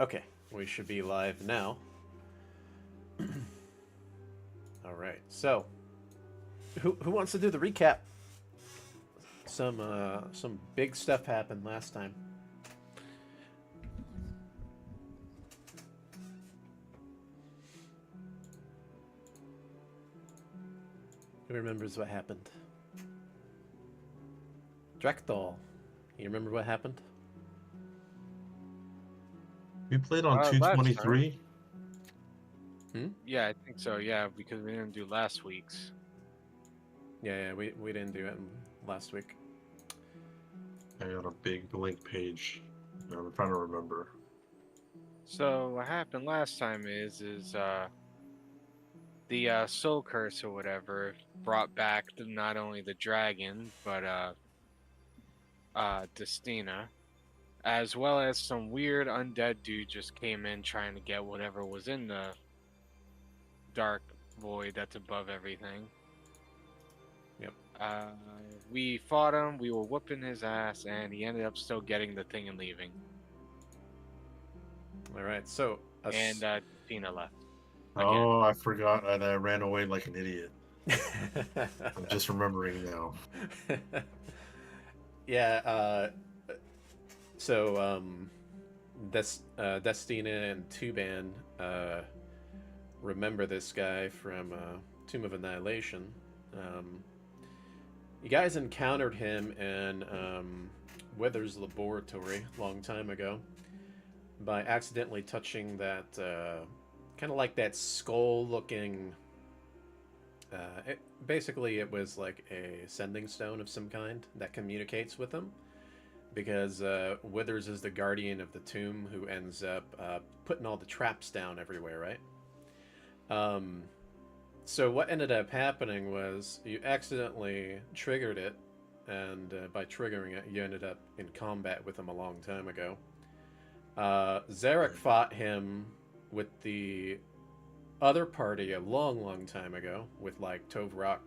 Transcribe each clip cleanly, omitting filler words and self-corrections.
Okay, we should be live now. All right. So, who wants to do the recap? Some big stuff happened last time. Who remembers what happened? Drekthal. You remember what happened? We played on Last time. 223. Hmm? Yeah, I think so. Yeah, because we didn't do last week's. Yeah, we didn't do it last week. I got a big blank page. I'm trying to remember. So what happened last time is the soul curse or whatever brought back not only the dragon but Destina, as well as some weird undead dude just came in trying to get whatever was in the dark void that's above everything. Yep. We fought him. We were whooping his ass, and he ended up still getting the thing and leaving. All right. So, And Tina left. Oh, I forgot, and I ran away like an idiot. I'm just remembering now. Yeah. So, Destina and Tuban remember this guy from Tomb of Annihilation. You guys encountered him in Wither's laboratory a long time ago by accidentally touching that kind of like that skull-looking. Basically, it was like a sending stone of some kind that communicates with them, because Withers is the guardian of the tomb who ends up putting all the traps down everywhere, right? So what ended up happening was you accidentally triggered it, and by triggering it, you ended up in combat with him a long time ago. Zarek fought him with the other party a long time ago with like Tovrok,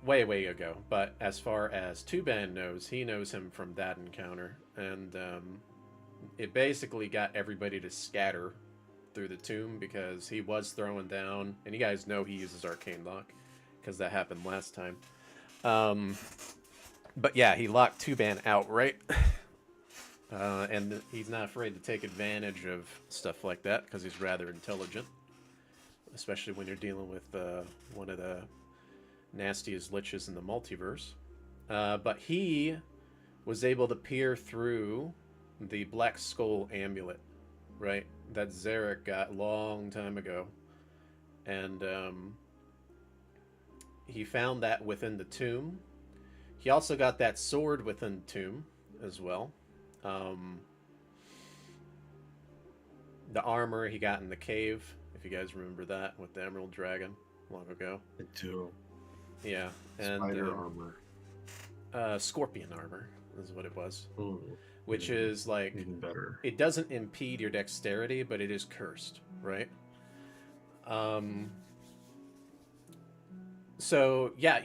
way ago. But as far as Tuban knows, he knows him from that encounter, and it basically got everybody to scatter through the tomb because he was throwing down, and you guys know he uses Arcane Lock because that happened last time. But yeah, he locked Tuban out, right? And he's not afraid to take advantage of stuff like that because he's rather intelligent, especially when you're dealing with one of the nastiest liches in the multiverse. But he was able to peer through the Black Skull amulet, right? That Zarek got long time ago, and he found that within the tomb. He also got that sword within the tomb as well. The armor he got in the cave, if you guys remember that, with the Emerald Dragon long ago. I do. Yeah, and Spider armor. Scorpion armor is what it was. Ooh, which is like even better. It doesn't impede your dexterity, but it is cursed, right? So yeah,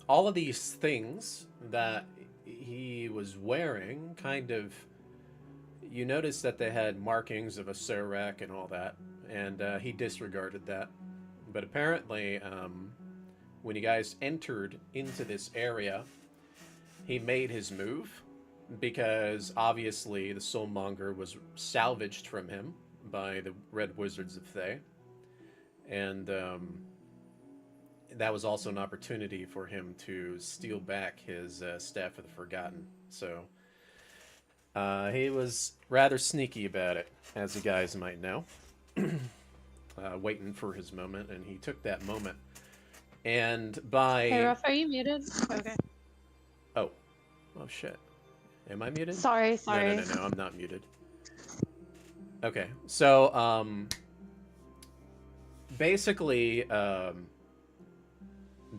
all of these things that he was wearing, kind of, you notice that they had markings of a Serac and all that, and he disregarded that. But apparently, when you guys entered into this area, he made his move, because obviously the Soulmonger was salvaged from him by the Red Wizards of Thay, and that was also an opportunity for him to steal back his Staff of the Forgotten. So he was rather sneaky about it, as you guys might know, waiting for his moment, and he took that moment. And by... Hey, RuFF, are you muted? Okay. Oh shit. Am I muted? Sorry. No, I'm not muted. Okay, so, basically,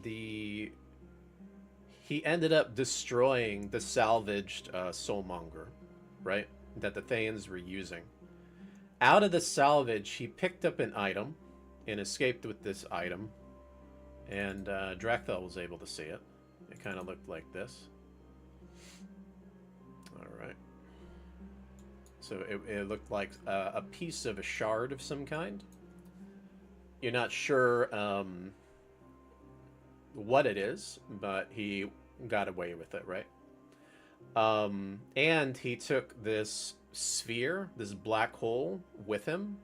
he ended up destroying the salvaged Soulmonger, right? That the Thayans were using. Out of the salvage, he picked up an item and escaped with this item, and Drakthal was able to see it. It kind of looked like this. All right. So it looked like a piece of a shard of some kind. You're not sure what it is, but he got away with it, right? And he took this sphere, this black hole, with him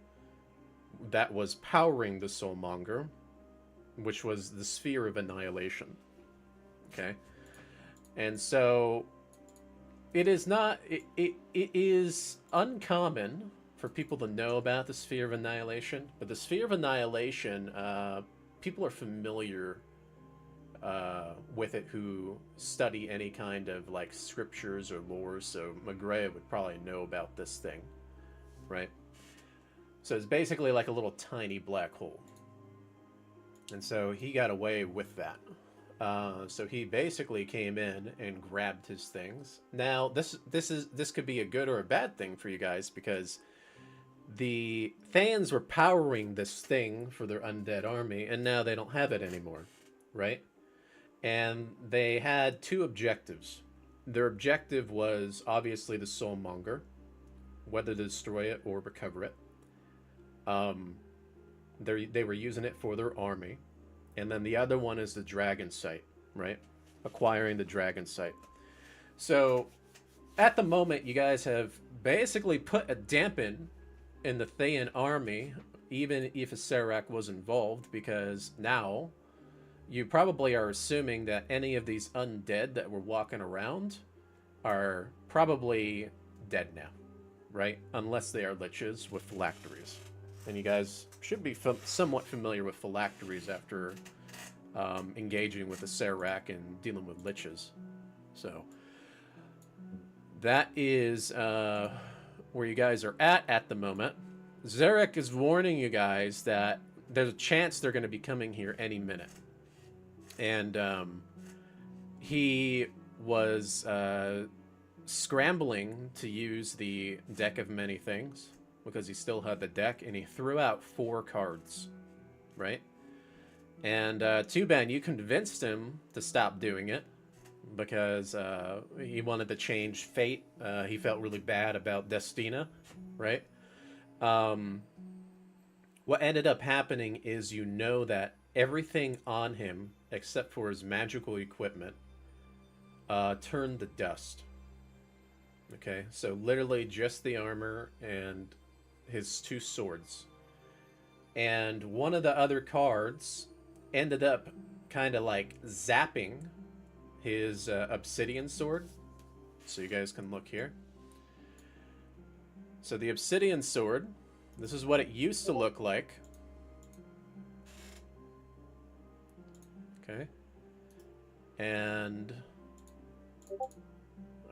that was powering the Soulmonger, which was the sphere of annihilation. Okay? And so it is not it is uncommon for people to know about the sphere of annihilation, but the sphere of annihilation, people are familiar with it who study any kind of like scriptures or lore. So Magrea would probably know about this thing, right? So it's basically like a little tiny black hole, and so he got away with that. So he basically came in and grabbed his things. Now this could be a good or a bad thing for you guys, because the Thans were powering this thing for their undead army, and now they don't have it anymore, right? And they had two objectives. Their objective was obviously the Soulmonger, whether to destroy it or recover it. They were using it for their army. And then the other one is the Dragon Sight, right? Acquiring the Dragon Sight. So at the moment, you guys have basically put a dampen in the Thayan army, even if a Serac was involved, because now you probably are assuming that any of these undead that were walking around are probably dead now, right? Unless they are liches with phylacteries. And you guys should be somewhat familiar with phylacteries after engaging with the Serac and dealing with liches. So that is where you guys are at the moment. Zarek is warning you guys that there's a chance they're going to be coming here any minute. And he was scrambling to use the deck of many things because he still had the deck, and he threw out 4 cards, right? And Tuban, you convinced him to stop doing it because he wanted to change fate. He felt really bad about Destina, right? What ended up happening is, you know, that everything on him, except for his magical equipment, turned to dust. Okay, so literally just the armor and his 2 swords. And one of the other cards ended up kind of like zapping his obsidian sword. So you guys can look here. So the obsidian sword, this is what it used to look like. Okay. And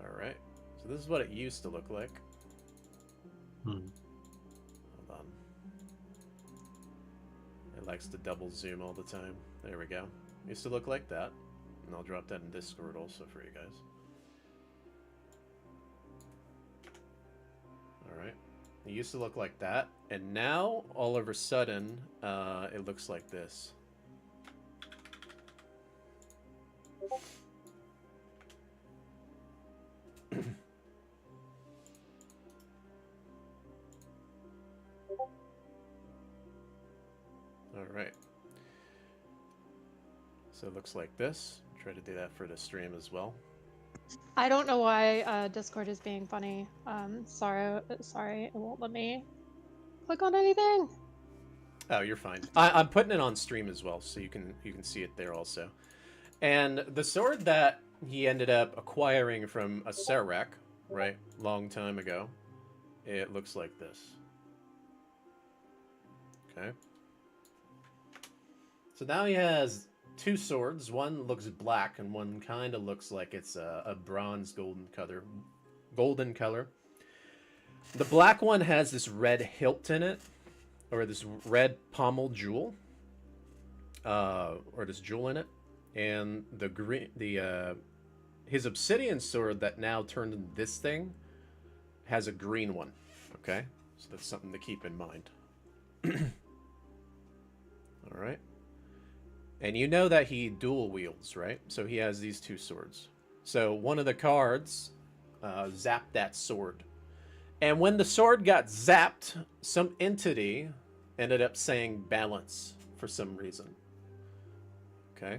alright. So this is what it used to look like. Hold on. It likes to double zoom all the time. There we go. It used to look like that. And I'll drop that in Discord also for you guys. Alright. It used to look like that. And now, all of a sudden, it looks like this. Alright. So it looks like this. Try to do that for the stream as well. I don't know why Discord is being funny. Sorry, it won't let me click on anything. Oh, you're fine. I'm putting it on stream as well, so you can see it there also. And the sword that he ended up acquiring from a Serac, right, long time ago, it looks like this. Okay. So now he has 2 swords. One looks black, and one kind of looks like it's a bronze golden color. The black one has this red hilt in it, or this red pommel jewel, or this jewel in it. And the green, his obsidian sword that now turned into this thing has a green one. Okay, so that's something to keep in mind. All right. And you know that he dual wields, right? So he has these 2 swords. So one of the cards zapped that sword. And when the sword got zapped, some entity ended up saying balance for some reason. Okay?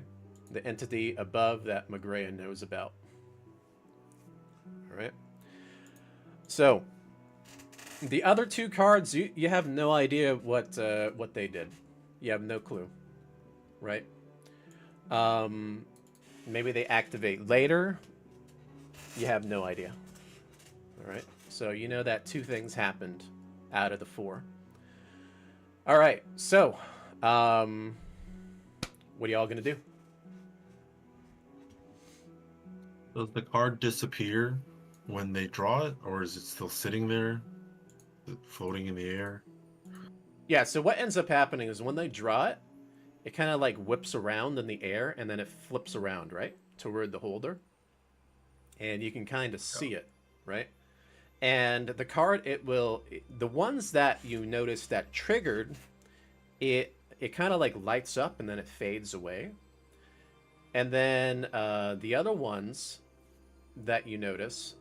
The entity above that Magrea knows about. All right? So, the other two cards, you have no idea what they did. You have no clue. Right? Maybe they activate later. You have no idea. All right? So you know that two things happened out of the four. All right. So, what are y'all gonna do? Does the card disappear when they draw it, or is it still sitting there, floating in the air? Yeah. So what ends up happening is when they draw it, it kind of like whips around in the air, and then it flips around right toward the holder, and you can kind of see it, right? And the card, the ones that you notice that triggered, it kind of like lights up and then it fades away. And then the other ones that you notice,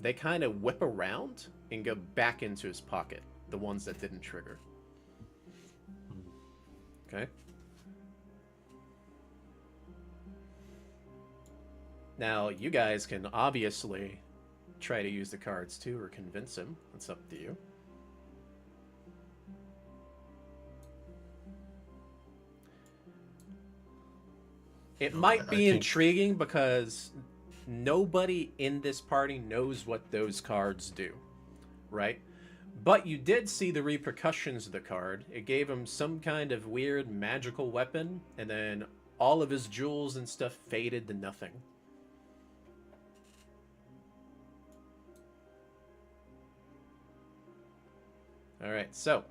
they kind of whip around and go back into his pocket. The ones that didn't trigger. Okay. Now, you guys can obviously try to use the cards too or convince him. It's up to you. It might be intriguing because nobody in this party knows what those cards do, right? But you did see the repercussions of the card. It gave him some kind of weird magical weapon, and then all of his jewels and stuff faded to nothing. All right, so,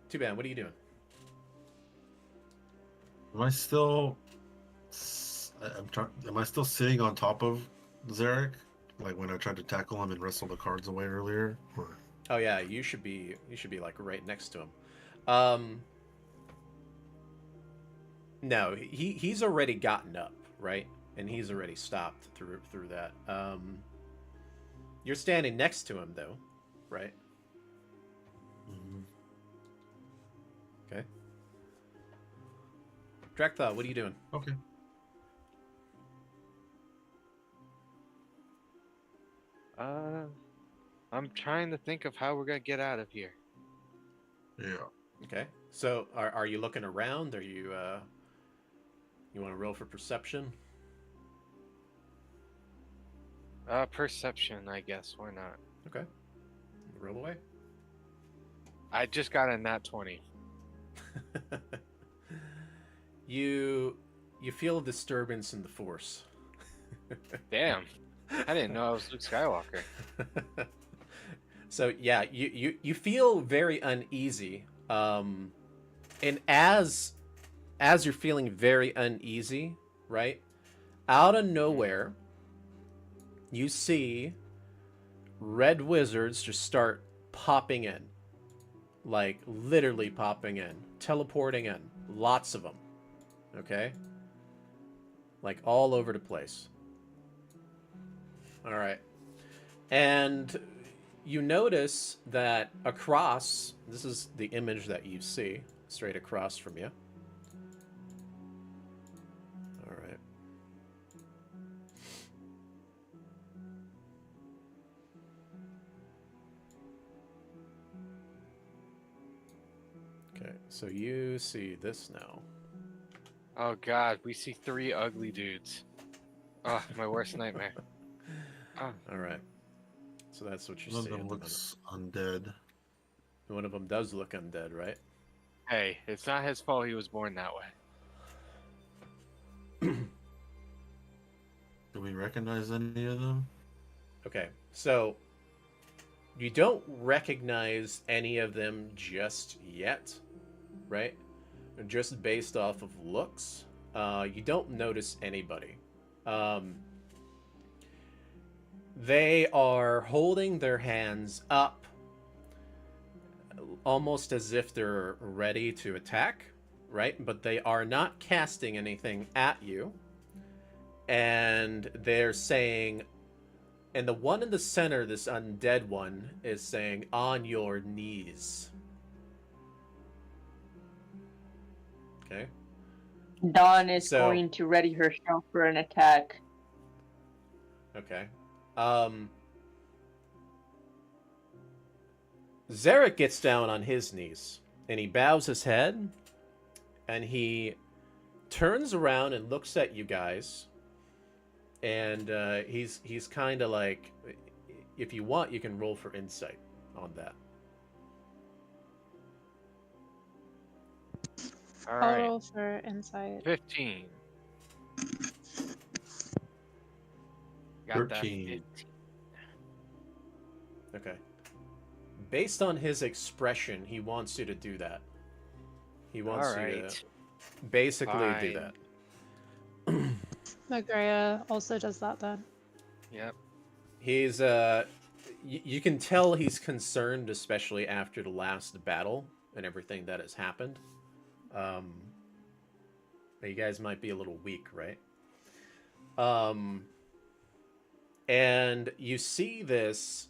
Tuban, what are you doing? Am I still? Am I still sitting on top of Zarek? Like when I tried to tackle him and wrestle the cards away earlier? Or... Oh yeah, you should be like right next to him. No, he's already gotten up, right? And he's already stopped through that. You're standing next to him though, right? Mm-hmm. Okay. Drakthal, what are you doing? Okay. I'm trying to think of how we're gonna get out of here. Yeah. Okay. So are you looking around? Are you you want to roll for perception? Perception, I guess. Why not? Okay. Roll away. I just got a nat 20. You feel a disturbance in the force. Damn. I didn't know I was Luke Skywalker. So yeah, you feel very uneasy. And as you're feeling very uneasy, right? Out of nowhere, you see red wizards just start popping in. Like literally popping in, teleporting in, lots of them. Okay? Like all over the place. All right. And you notice that across, this is the image that you see straight across from you. All right. Okay, so you see this now. Oh god, we see 3 ugly dudes. Oh, my worst nightmare. Oh. All right. So that's what you One see. of them looks undead. One of them does look undead, right? Hey, it's not his fault he was born that way. Do we recognize any of them? Okay, so you don't recognize any of them just yet, right? Just based off of looks. You don't notice anybody. They are holding their hands up almost as if they're ready to attack, right? But they are not casting anything at you. And they're saying, And the one in the center, this undead one, is saying, "On your knees." Okay. Dawn is So- going to ready herself for an attack. Okay. Zarek gets down on his knees, and he bows his head, and he turns around and looks at you guys, and he's kind of like, if you want, you can roll for insight on that. All I'll right. roll for insight. 15. Got that 13. 15. Okay. Based on his expression, he wants you to do that. He wants All you right. to basically do Fine. that. Magrea also does that then. Yep. He's you can tell he's concerned, especially after the last battle and everything that has happened. You guys might be a little weak, right? And you see this.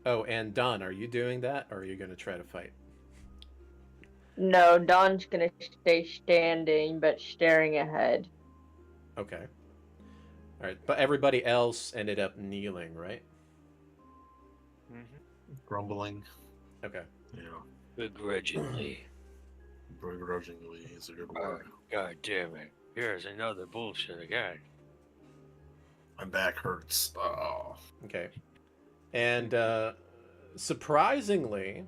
Oh, and Don, are you doing that, or are you going to try to fight? No, Dawn's gonna stay standing, but staring ahead. Okay. All right, but everybody else ended up kneeling, right? hmm Grumbling. Okay. Yeah. Begrudgingly. Begrudgingly is a good Oh, word. God damn it. Here's another bullshit again. My back hurts. Oh. Okay. And surprisingly,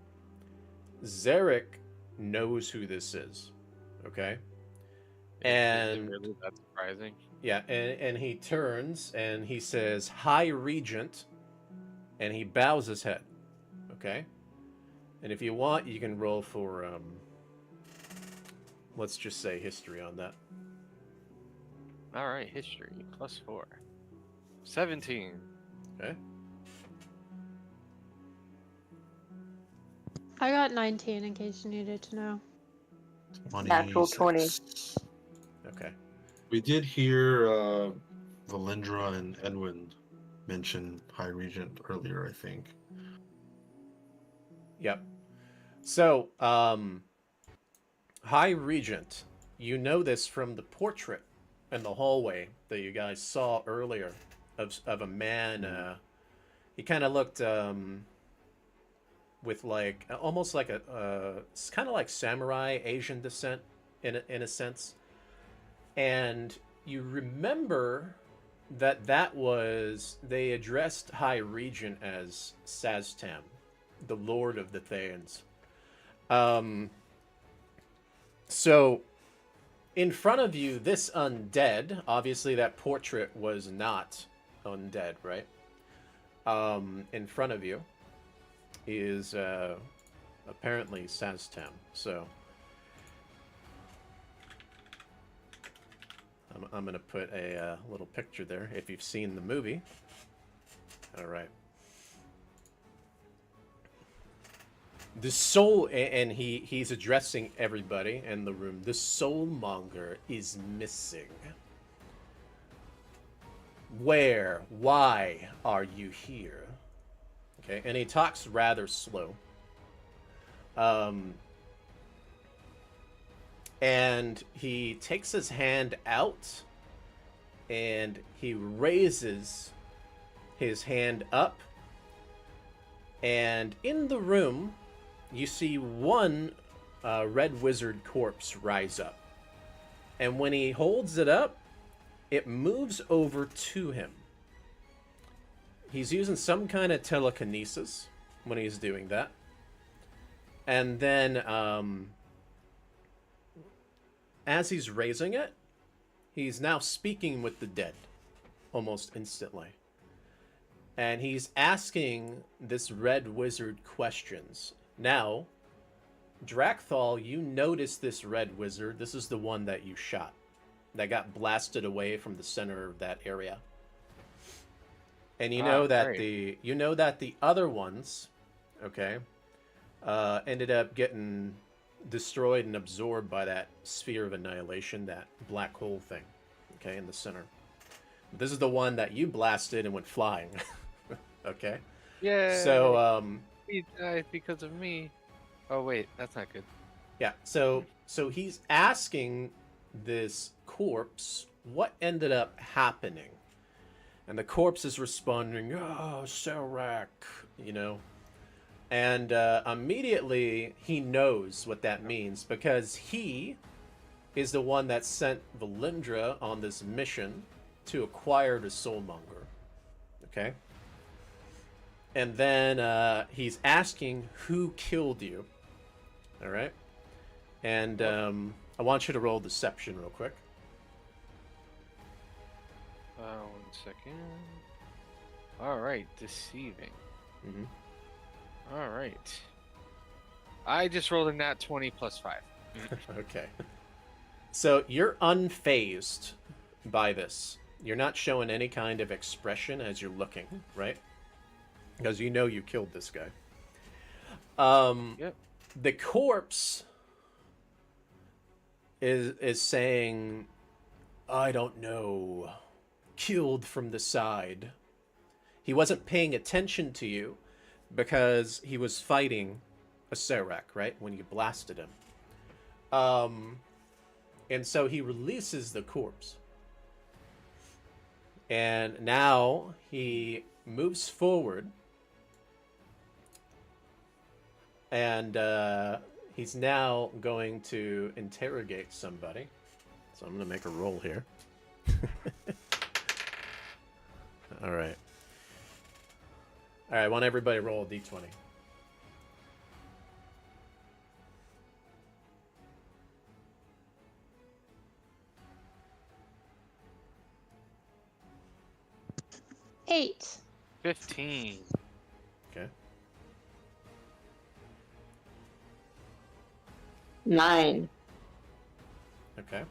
Zarek knows who this is. Okay. Is it And really that surprising? yeah, and he turns and he says, "High Regent," and he bows his head. Okay. And if you want, you can roll for let's just say history on that. All right, history +4. 17. Okay. I got 19 in case you needed to know. Natural 20. 26. Okay. We did hear Valindra and Edwin mention High Regent earlier, I think. Yep. So, High Regent, you know this from the portrait in the hallway that you guys saw earlier of a man. He kind of looked with like almost like it's kind of like samurai Asian descent in a sense. And you remember that was, they addressed High Regent as Saztam, the Lord of the Thayans. So in front of you, this undead, obviously that portrait was not undead, right? In front of you is apparently Saztam. So I'm gonna put a little picture there if you've seen the movie. All right. The soul, and he's addressing everybody in the room. The soulmonger is missing. Where? Why are you here? Okay, and he talks rather slow. And he takes his hand out, and he raises his hand up, and in the room, you see one red wizard corpse rise up. And when he holds it up, it moves over to him. He's using some kind of telekinesis when he's doing that. And then, as he's raising it, he's now speaking with the dead almost instantly. And he's asking this red wizard questions. Now, Drakthal, you notice this red wizard. This is the one that you shot, that got blasted away from the center of that area. And you know that great. the other ones, okay, ended up getting destroyed and absorbed by that sphere of annihilation, that black hole thing, okay, in the center. This is the one that you blasted and went flying. Okay. Yeah. So He died because of me. Oh wait, that's not good. yeah. So he's asking this corpse what ended up happening, and the corpse is responding, "Oh, Serac," you know. And immediately he knows what that means because he is the one that sent Valindra on this mission to acquire the Soulmonger. Okay? And then he's asking who killed you. All right? And I want you to roll deception real quick. 1 second. All right, deceiving. Mm-hmm. All right. I just rolled a nat 20 plus 5. Okay. So you're unfazed by this. You're not showing any kind of expression as you're looking, right? Because you know you killed this guy. Yep. The corpse is saying, I don't know, killed from the side. He wasn't paying attention to you because he was fighting a Serac, right? When you blasted him. And so he releases the corpse. And now he moves forward. And he's now going to interrogate somebody. So I'm going to make a roll here. All right. All right, I want everybody to roll a d20. Eight. 15. Okay. 9. Okay.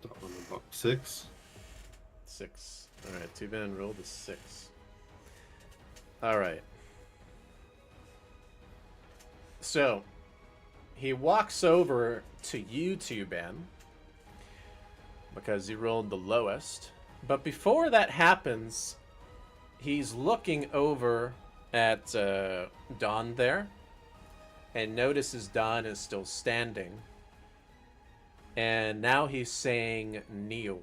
That one about 6. 6. All right, Tuban rolled a 6. All right. So, he walks over to you, Tuban, because he rolled the lowest. But before that happens, he's looking over at Dawn there and notices Dawn is still standing. And now he's saying kneel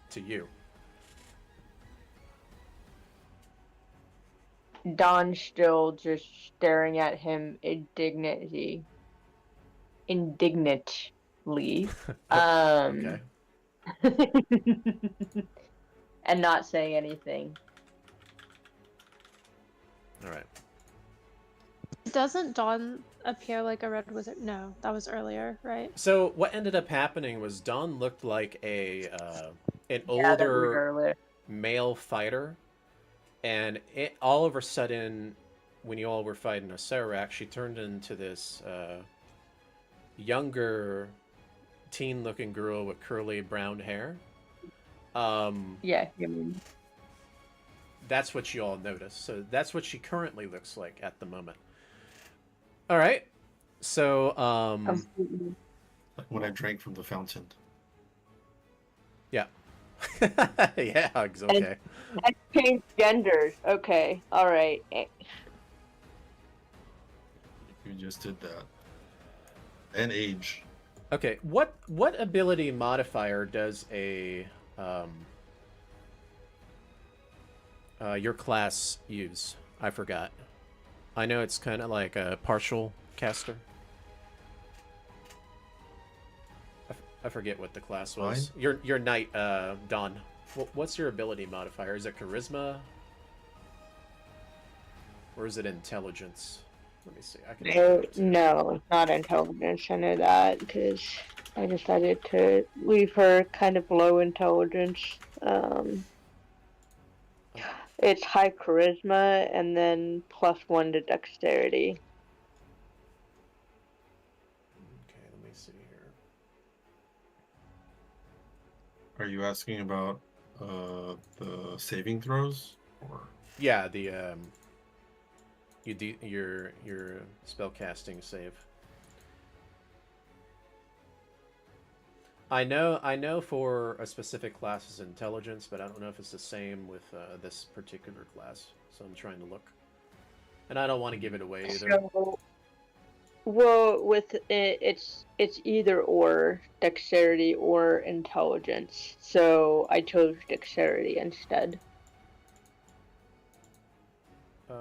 to you. Don still just staring at him indignantly. Okay. And not saying anything. All right. Doesn't Dawn appear like a red wizard? No, that was earlier, right? So what ended up happening was Dawn looked like an Yeah, that was older earlier. male fighter, and it all of a sudden, when you all were fighting a Serac, she turned into this younger, teen-looking girl with curly brown hair. Yeah, you mean. That's what you all noticed. So that's what she currently looks like at the moment. All right. So Completely. Like when I drank from the fountain. yeah. Yeah, it's okay. And change genders. Okay, alright. You just did that. And age. Okay, what ability modifier does a your class use? I forgot. I know it's kind of like a partial caster. I forget what the class was. Your knight, Dawn. What's your ability modifier? Is it charisma? Or is it intelligence? Let me see. I can. No, it's not intelligence. I know that because I decided to leave her kind of low intelligence. It's high charisma and then +1 to dexterity. Okay, let me see here. Are you asking about the saving throws? Or Yeah, the your spell casting save. I know for a specific class is intelligence, but I don't know if it's the same with this particular class. So I'm trying to look, and I don't want to give it away either. So, well, with it, it's either or dexterity or intelligence. So I chose dexterity instead. Um,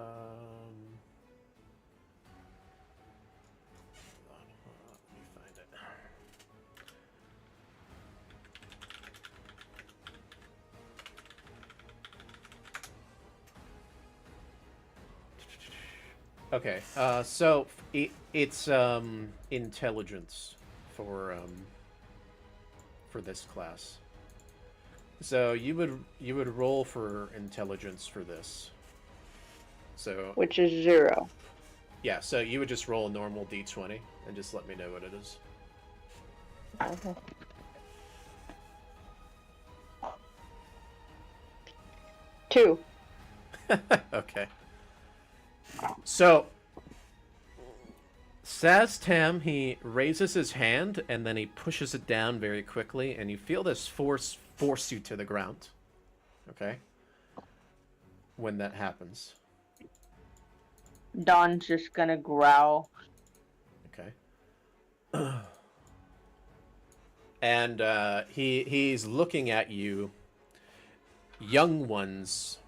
hold on, let me find it. Okay, so it's intelligence for this class. So you would roll for intelligence for this. So Which is 0. yeah, so you would just roll a normal d20 and just let me know what it is. Okay. 2. Okay. So says Tam, he raises his hand and then he pushes it down very quickly, and you feel this force you to the ground. Okay? When that happens. Don's just gonna growl. Okay. And he's looking at you. Young ones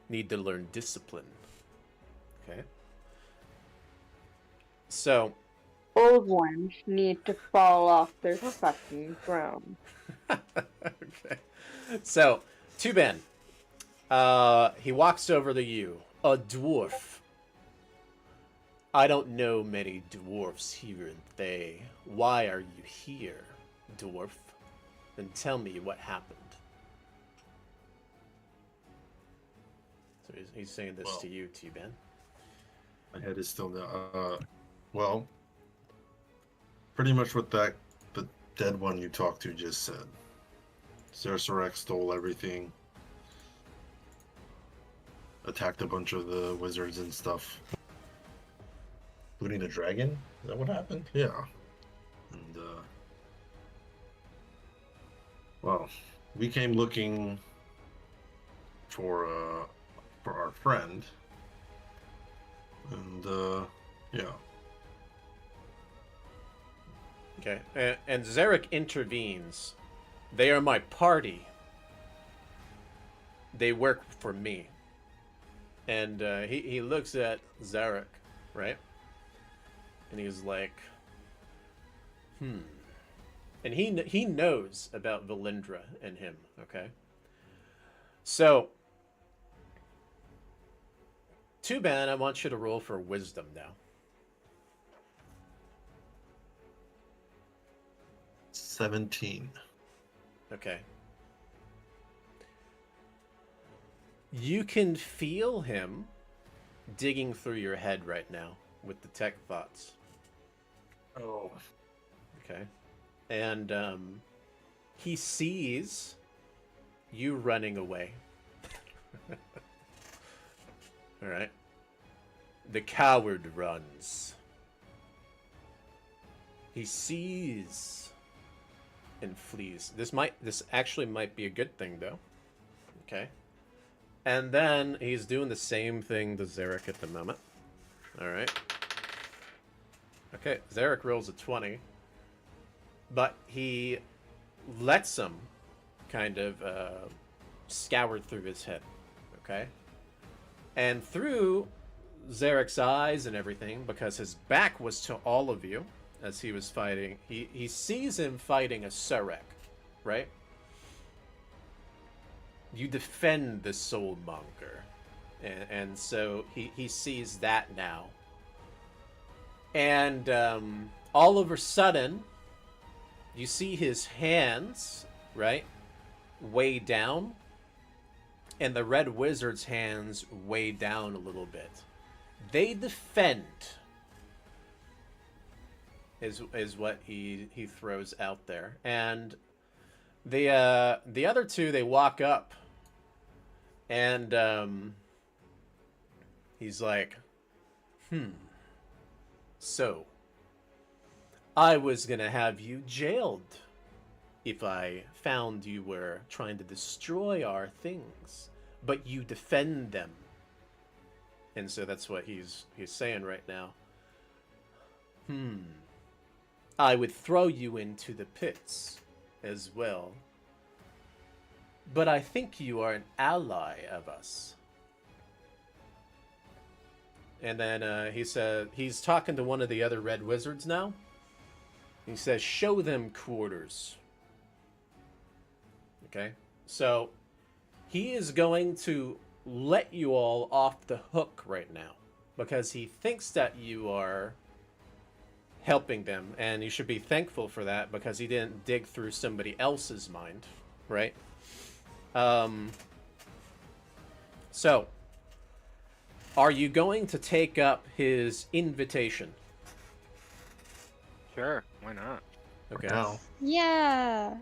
need to learn discipline. Okay. So Old ones need to fall off their fucking throne. okay. So, Tuban, he walks over to you. A dwarf. I don't know many dwarfs here in Thay. Why are you here, dwarf? Then tell me what happened. So he's saying this to you, Tuban. My head is still down. Well, pretty much what the dead one you talked to just said. Cercerek stole everything, attacked a bunch of the wizards and stuff, including the dragon. Is that what happened? Yeah. And well, we came looking for our friend, and yeah. Okay, and Zarek intervenes. They are my party. They work for me. And he looks at Zarek, right? And he's like, And he knows about Valindra and him, okay? So, Tuban, I want you to roll for wisdom now. 17. Okay. You can feel him digging through your head right now with the tech thoughts. Oh. Okay. And he sees you running away. All right. The coward runs. He sees and flees. This actually might be a good thing though. Okay. And then he's doing the same thing to Zarek at the moment. All right. Okay, Zarek rolls a 20. But he lets him kind of scour through his head. Okay? And through Zarek's eyes and everything, because his back was to all of you as he was fighting, he sees him fighting a Sarek, right? You defend the soulmonger. And so he sees that now. And all of a sudden, you see his hands, right, way down, and the Red Wizard's hands way down a little bit. They defend, is what he throws out there. And the other two, they walk up, and he's like, so I was gonna have you jailed if I found you were trying to destroy our things, but you defend them. And so that's what he's saying right now. I would throw you into the pits as well. But I think you are an ally of us. And then he said he's talking to one of the other red wizards now. He says, show them quarters. Okay? So he is going to let you all off the hook right now because he thinks that you are helping them, and you should be thankful for that because he didn't dig through somebody else's mind, right? So are you going to take up his invitation? Sure, why not? Okay. Now, Yeah.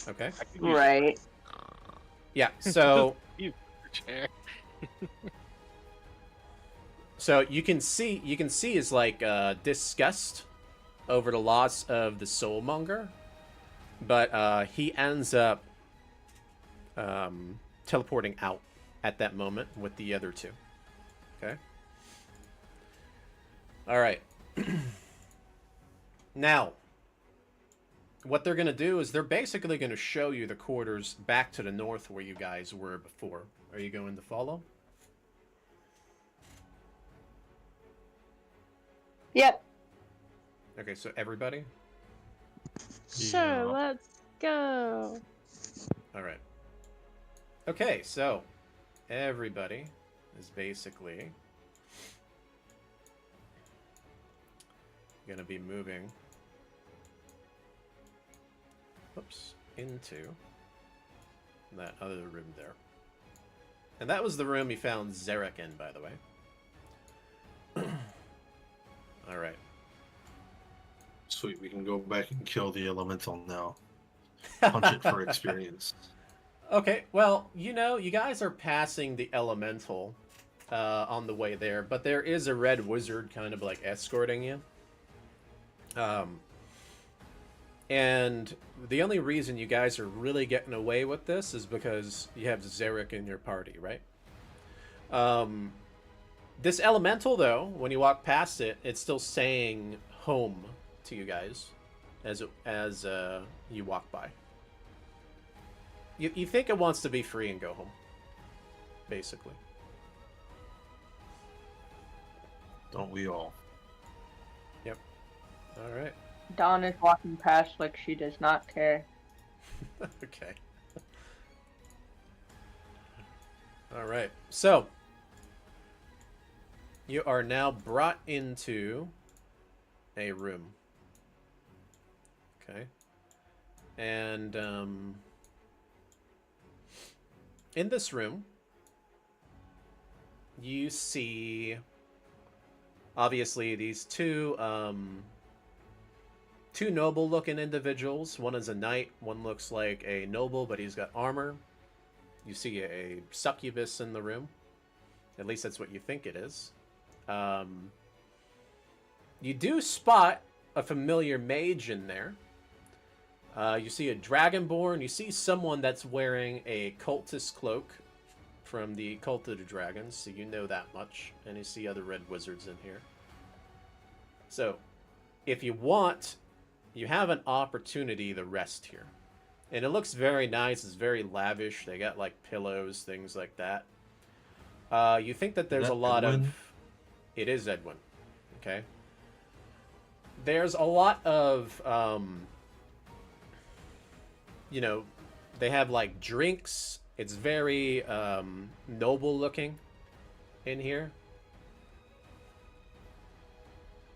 Okay. I could use Right. Yeah, so you chair. so you can see his like disgust over the loss of the soulmonger, but he ends up teleporting out at that moment with the other two. Okay. All right. Now, what they're going to do is they're basically going to show you the quarters back to the north where you guys were before. Are you going to follow? Yep. Okay, so everybody? Sure, Yeah. let's go. All right. Okay, so everybody is basically going to be moving into that other room there. And that was the room he found Zarek in, by the way. All right. sweet, we can go back and kill the elemental now. Punch it for experience. Okay, well, you know, you guys are passing the elemental on the way there, but there is a red wizard kind of like escorting you. And the only reason you guys are really getting away with this is because you have Zarek in your party, right? This elemental, though, when you walk past it, it's still saying home to you guys as you walk by. You think it wants to be free and go home, basically. Don't we all? Yep. All right. Dawn is walking past like she does not care. Okay. All right. So, you are now brought into a room. Okay. And in this room, you see obviously these two noble-looking individuals. One is a knight. One looks like a noble, but he's got armor. You see a succubus in the room. At least that's what you think it is. You do spot a familiar mage in there. You see a dragonborn. You see someone that's wearing a cultist cloak from the Cult of the Dragons, so you know that much. And you see other red wizards in here. So, if you want, you have an opportunity to rest here. And it looks very nice. It's very lavish. They got, like, pillows, things like that. You think that there's Is that a lot Edwin? of... It is Edwin. Okay? There's a lot of, you know, they have, like, drinks. It's very noble looking in here.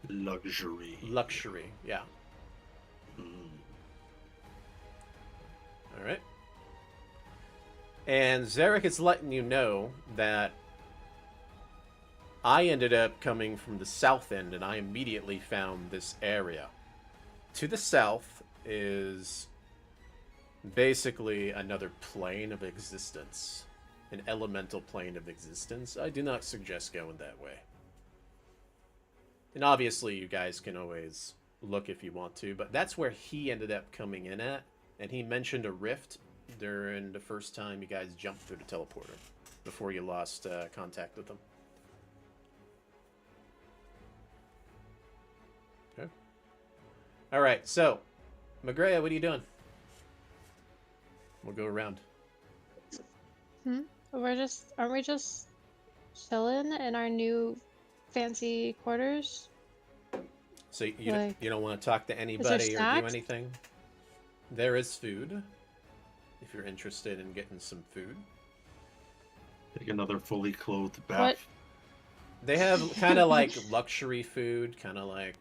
Luxury. Luxury, yeah. Mm. All right. And Zarek is letting you know that I ended up coming from the south end, and I immediately found this area. To the south is basically another plane of existence. An elemental plane of existence. I do not suggest going that way. And obviously you guys can always look if you want to, but that's where he ended up coming in at, And he mentioned a rift during the first time you guys jumped through the teleporter before you lost contact with them. Okay. All right, so Magrea, what are you doing? We'll go around. Aren't we just chilling in our new fancy quarters? So you Like, you don't want to talk to is there anybody or do snacks? anything? There is food if you're interested in getting some food. Take another fully clothed bath. What? They have kind of like luxury food, kind of like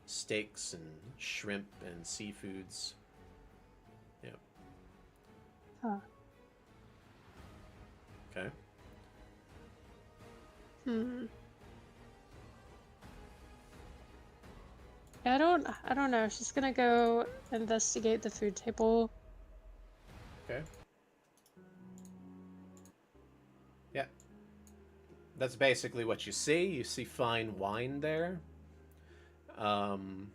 steaks and shrimp and seafoods. Yeah. Huh. Okay. Hmm. Yeah, I don't know. She's gonna go investigate the food table. Okay. Yeah. That's basically what you see. You see fine wine there. And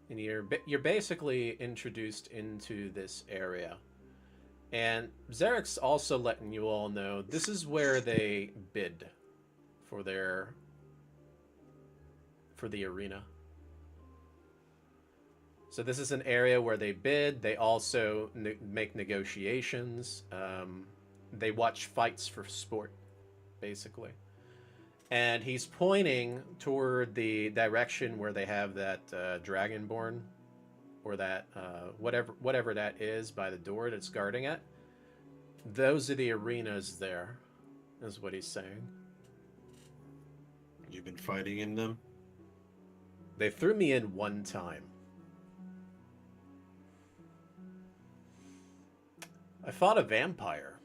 you're basically introduced into this area. And Zarek's also letting you all know this is where they bid for the arena. So this is an area where they bid. They also make negotiations. They watch fights for sport, basically. And he's pointing toward the direction where they have that Dragonborn, or that whatever that is by the door that's guarding it. Those are the arenas there, is what he's saying. You've been fighting in them? They threw me in one time. I fought a vampire.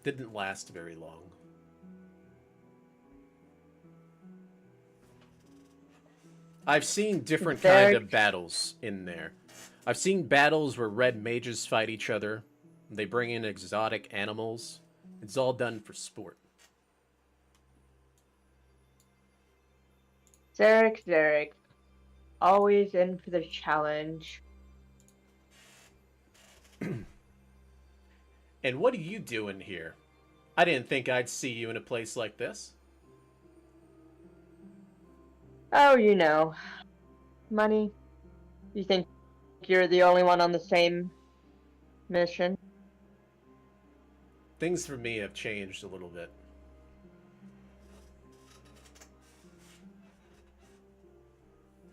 Didn't last very long. I've seen different kind of battles in there. I've seen battles where red mages fight each other. They bring in exotic animals. It's all done for sport. Zarek. Always in for the challenge. And what are you doing here? I didn't think I'd see you in a place like this. Oh, you know. Money. You think you're the only one on the same mission? Things for me have changed a little bit.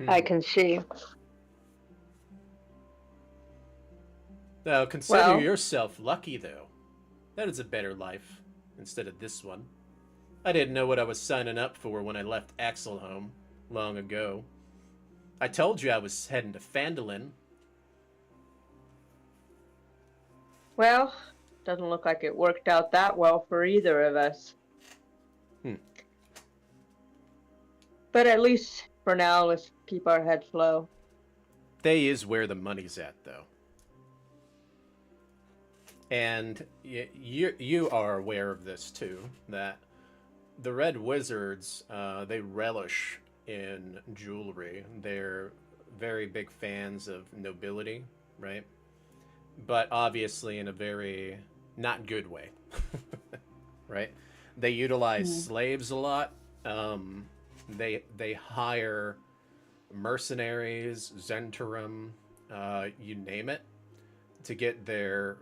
I can see. Now, consider Well- yourself lucky, though. That is a better life instead of this one. I didn't know what I was signing up for when I left Axel home long ago. I told you I was heading to Phandalin. Well, doesn't look like it worked out that well for either of us. But at least for now, let's keep our heads low. Thay is where the money's at, though. And you are aware of this, too, that the Red Wizards, they relish in jewelry. They're very big fans of nobility, right? But obviously in a very not good way, right? They utilize slaves a lot. They hire mercenaries, Zentarum, you name it, to get the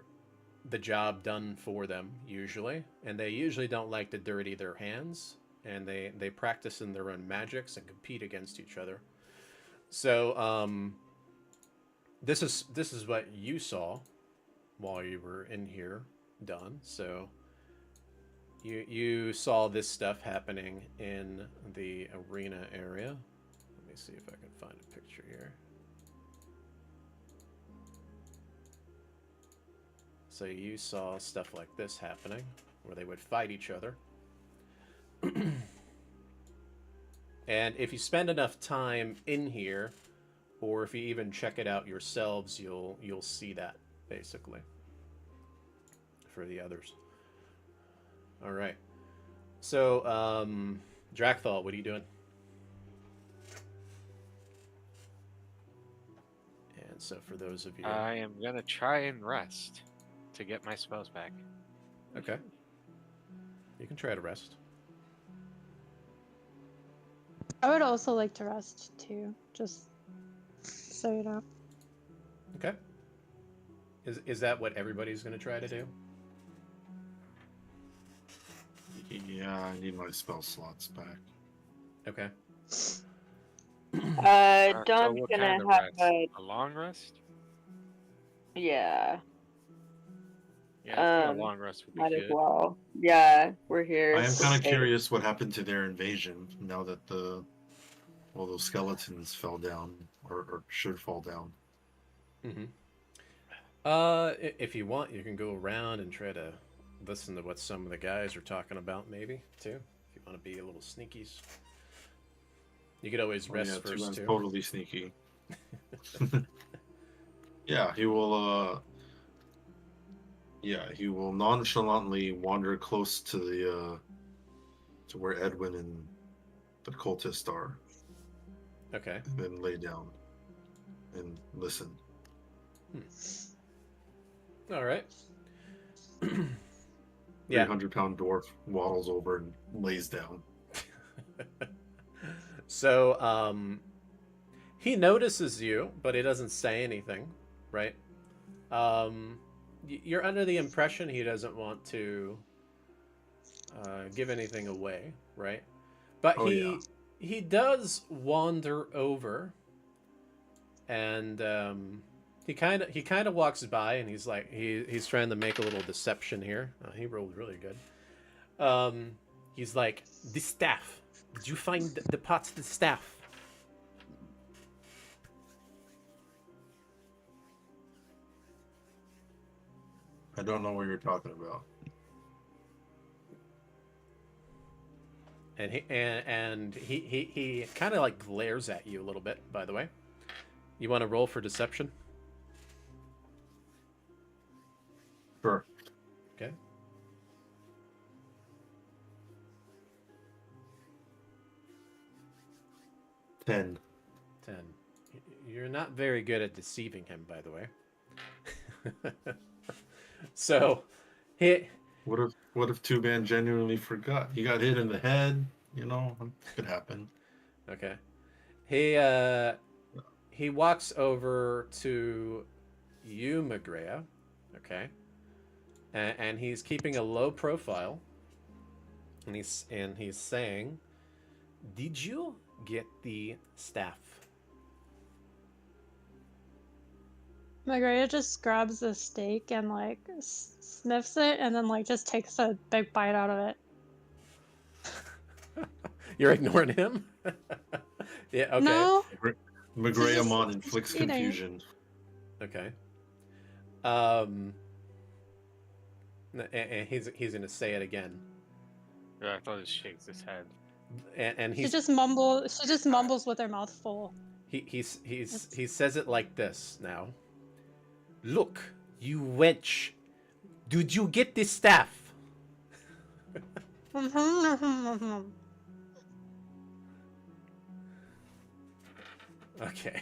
job done for them, usually. And they usually don't like to dirty their hands, and they practice in their own magics and compete against each other. So this is what you saw while you were in here, Don. So you saw this stuff happening in the arena area. Let me see if I can find a picture here. So you saw stuff like this happening, where they would fight each other. And if you spend enough time in here, or if you even check it out yourselves, you'll see that, basically, for the others. All right. So, Drakthal, what are you doing? And So for those of you, I am gonna try and rest to get my spells back. okay, you can try to rest. I would also like to rest too, just so you know. Okay, is that what everybody's going to try to do? Yeah, I need my spell slots back. Okay. So Don's what gonna kind of have rest? A long rest? yeah, Yeah, I think a long rest would be might as good. well. Yeah, we're here. I am kind of Hey, curious what happened to their invasion now that those skeletons fell down or should fall down. Mm-hmm. If you want, you can go around and try to listen to what some of the guys are talking about, maybe too. If you want to be a little sneakies, you could always Oh, rest yeah, first I'm too. totally sneaky. Yeah, he will. Yeah, he will nonchalantly wander close to the to where Edwin and the cultist are, Okay. and then lay down and listen. All right. Yeah. 300-pound dwarf waddles over and lays down. So, he notices you, but he doesn't say anything, right? You're under the impression he doesn't want to give anything away, right? But Oh, yeah. he does wander over, and he kind of walks by, and he's like he's trying to make a little deception here. He rolled really good. He's like, the staff. Did you find the parts of the staff? I don't know what you're talking about. And he kind of like glares at you a little bit. By the way, you want to roll for deception? Sure. Okay. Ten. 10. You're not very good at deceiving him, by the way. So, What if Two-Man genuinely forgot? He got hit in the head. You know, it could happen. okay. He walks over to you, Magrea. Okay. And he's keeping a low profile. And he's saying, "Did you get the staff?" Magrea just grabs the steak and like sniffs it, and then like just takes a big bite out of it. You're ignoring him? Yeah, okay. No, Magreamon just inflicts eating. confusion. Okay. And he's gonna say it again. Yeah, I thought it shakes his head. And she he's just mumbles with her mouth full. he says it like this now. Look, you wench. Did you get this staff? Okay.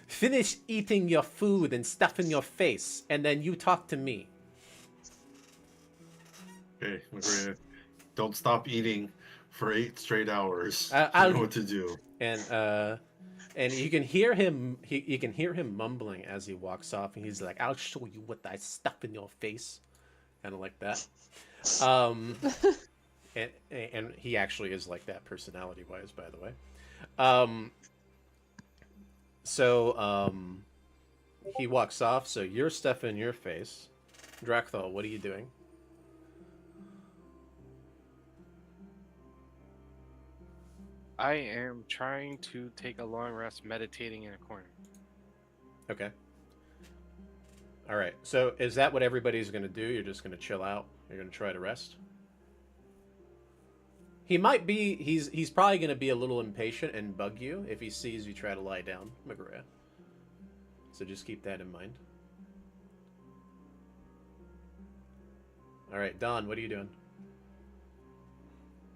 Finish eating your food and stuff in your face, and then you talk to me. Okay, Magrea, don't stop eating for 8 straight hours. I'll- You know what to do. And you can hear him. You can hear him mumbling as he walks off, and he's like, "I'll show you what I stuff in your face," kind of like that. And he actually is like that personality-wise, by the way. So he walks off. So you're stuff in your face. Drakthal, what are you doing? I am trying to take a long rest, meditating in a corner. Okay. All right. So is that what everybody's going to do? You're just going to chill out? You're going to try to rest? He might be... He's probably going to be a little impatient and bug you if he sees you try to lie down, Magrea. So just keep that in mind. All right, Don, what are you doing?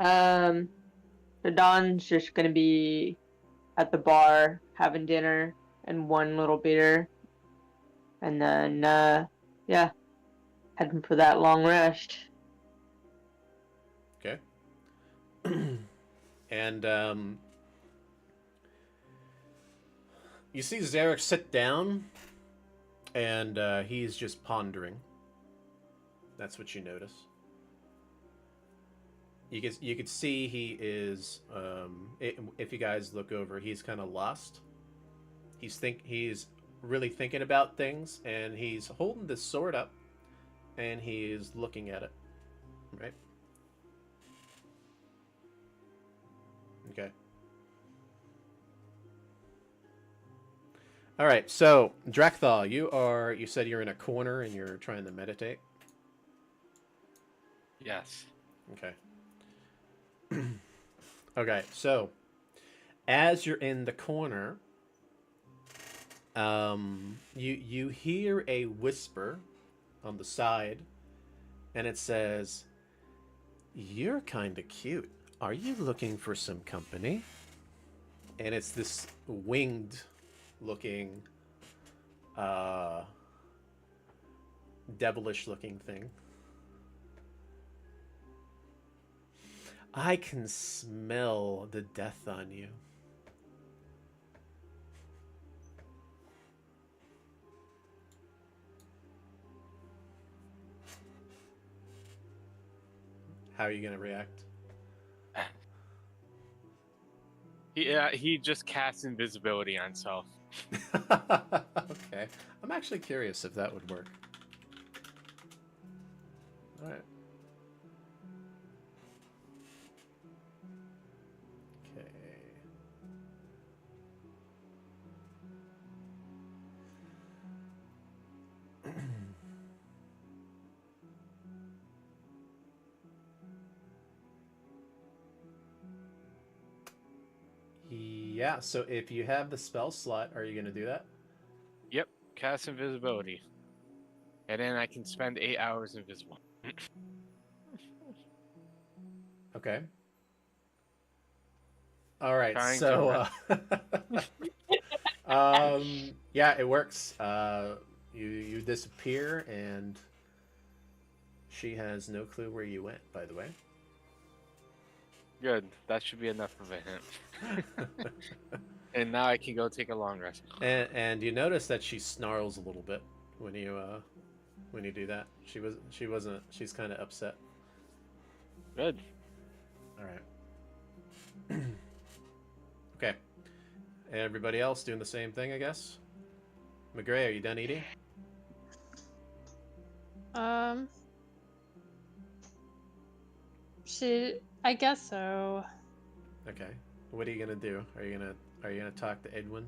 So Don's just gonna be at the bar having dinner, and one little beer, and then yeah, heading for that long rest. Okay. And you see Zarek sit down, and he's just pondering. That's what you notice. You could see he is. If you guys look over, he's kind of lost. He's really thinking about things, and he's holding this sword up, and he's looking at it. Right. Okay. All right. So Drakthal, you said you're in a corner and you're trying to meditate. Yes. Okay. Okay, so as you're in the corner, you hear a whisper on the side, and it says, "You're kind of cute. Are you looking for some company?" And it's this winged-looking, devilish-looking thing. I can smell the death on you. How are you gonna react? Yeah, he just casts invisibility on himself. Okay. I'm actually curious if that would work. Alright. Okay. Yeah, so if you have the spell slot, are you gonna do that? Yep, cast invisibility. And then I can spend 8 hours invisible. Okay. All right. Trying to So, yeah, it works. You disappear, and she has no clue where you went. By the way. Good. That should be enough of a hint. And now I can go take a long rest. And you notice that she snarls a little bit when you do that. She's kind of upset. Good. All right. Okay. And everybody else doing the same thing, I guess. McGray, are you done eating? I guess so. Okay. What are you gonna do? Are you gonna talk to Edwin?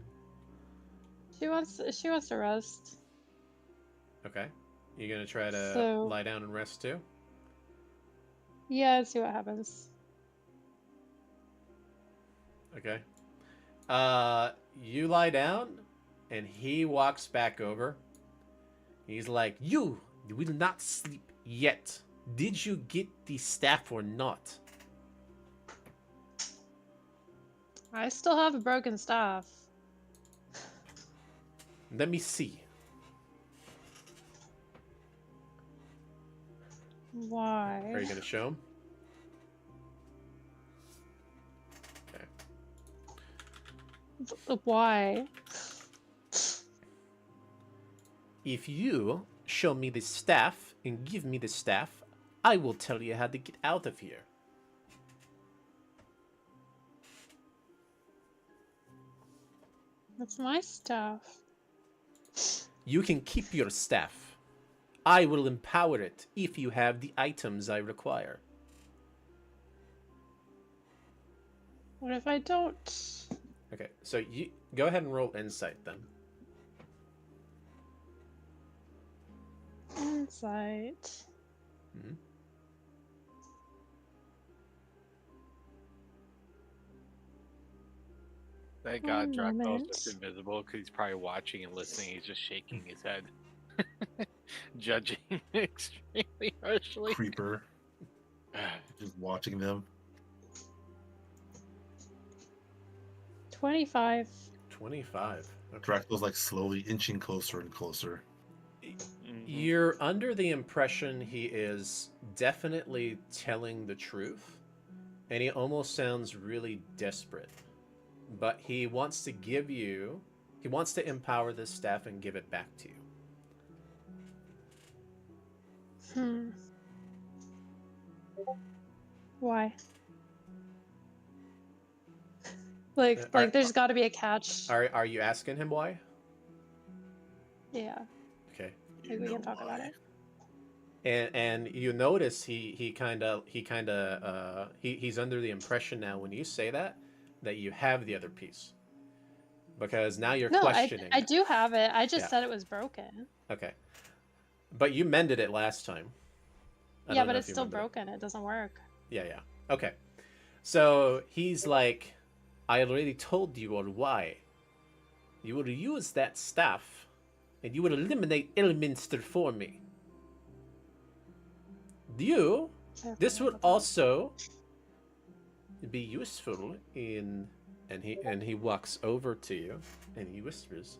She wants to rest. Okay. You gonna try to So- lie down and rest too? Yeah, let's see what happens. Okay. You lie down, and he walks back over. He's like, "You will not sleep yet. Did you get the staff or not?" I still have a broken staff. Let me see. Why? Are you gonna show him? Okay. Why? If you show me the staff and give me the staff, I will tell you how to get out of here. That's my staff. You can keep your staff. I will empower it if you have the items I require. What if I don't? Okay, so you go ahead and roll insight then. Insight. Mm-hmm. Thank God One Dracula's moment. just invisible because he's probably watching and listening. He's just shaking his head. Judging extremely harshly. Creeper, just watching them. 25. 25. Dracula's like slowly inching closer and closer. You're under the impression he is definitely telling the truth, and he almost sounds really desperate. But he wants to he wants to empower this staff and give it back to you. Hmm. Why? Like, there's got to be a catch. Are you asking him why? Yeah, Okay. like we can talk about it. And you notice he's under the impression now when you say that you have the other piece, because now you're No, questioning. I do have it. I just Yeah. said it was broken. Okay, but you mended it last time. I Yeah, don't but know it's if you still mended it. broken. It doesn't work. Yeah. Okay, so he's like, I already told you all why. You will use that staff, and you will eliminate Elminster for me. This would also be useful in, and he walks over to you and he whispers,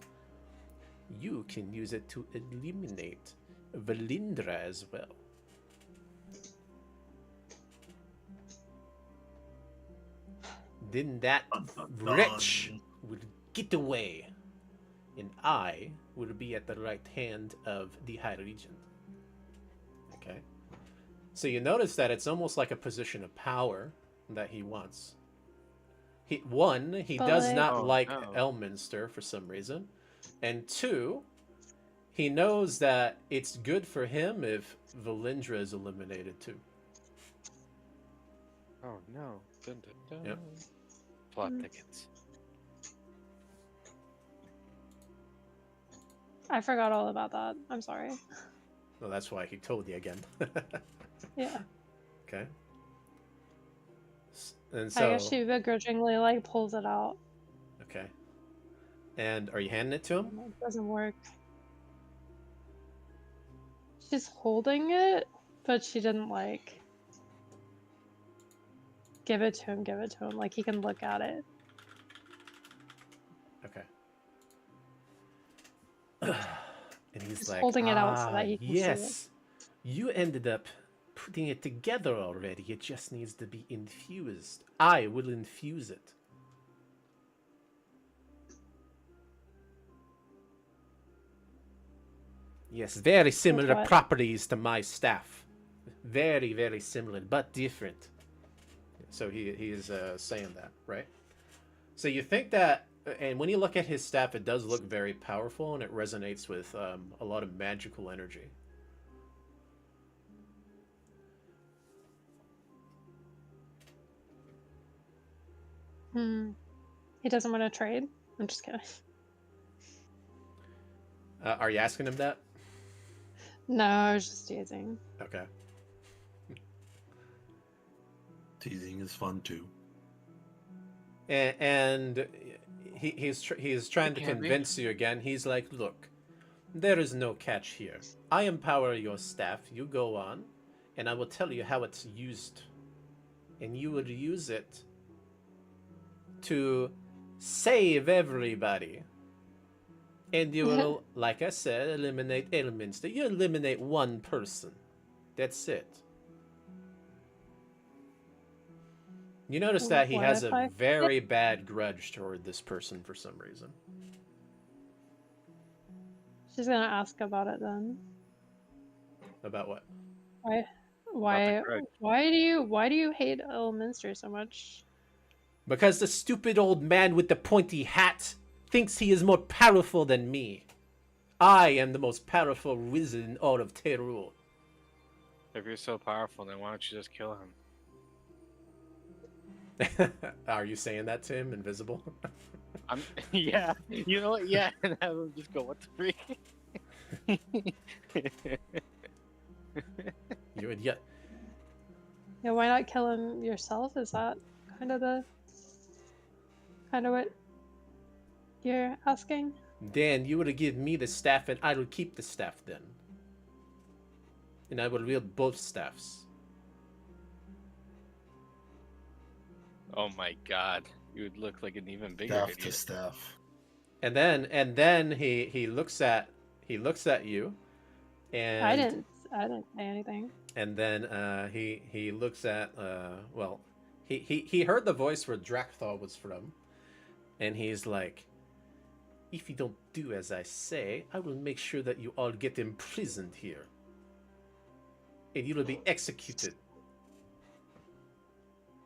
you can use it to eliminate Valindra as well. Then that wretch will get away, and I will be at the right hand of the High Regent. Okay? So you notice that it's almost like a position of power that he wants. He But, does like- not like no. Elminster for some reason. And two, he knows that it's good for him if Valindra is eliminated too. Oh no. Dun, dun, dun. Yep. Plot thickens. I forgot all about that. I'm sorry. Well, that's why he told you again. Yeah. Okay. And I so, guess she begrudgingly like pulls it out. okay. And are you handing it to him? It doesn't work. She's holding it, but she didn't like give it to him. Like he can look at it. Okay. And he's He's like, holding it out so that he can see it." yes, you ended up putting it together already. It just needs to be infused. I will infuse it. Yes, very similar what? properties to my staff. Very, very similar, but different. So he is saying that, right? So you think that, and when you look at his staff, it does look very powerful, and it resonates with a lot of magical energy. He doesn't want to trade. I'm just kidding. Are you asking him that? No, I was just teasing. Okay. Teasing is fun too. And he's trying to It can be. convince you again. He's like, look, there is no catch here. I empower your staff. You go on, and I will tell you how it's used, and you will use it to save everybody. And you will, like I said, eliminate elements. You eliminate one person. That's it. You notice that he What has if a I- very bad grudge toward this person for some reason. She's gonna ask about it then. About what? Why? grudge. Why do you hate Elminster so much? Because the stupid old man with the pointy hat thinks he is more powerful than me. I am the most powerful wizard in all of Terul. If you're so powerful, then why don't you just kill him? Are you saying that to him, invisible? I'm yeah. You know what? Yeah, and have him just go, what the freak? You idiot. Yeah, why not kill him yourself? Is that kind of what you're asking? Then you will give me the staff and I will keep the staff then. And I will wield both staffs. Oh my god, you would look like an even bigger Staff to idiot. staff. And then he looks at you, I and didn't say anything. then he looks at well, he heard the voice where Drakthal was from, and he's like, "If you don't do as I say, I will make sure that you all get imprisoned here, and you will be executed.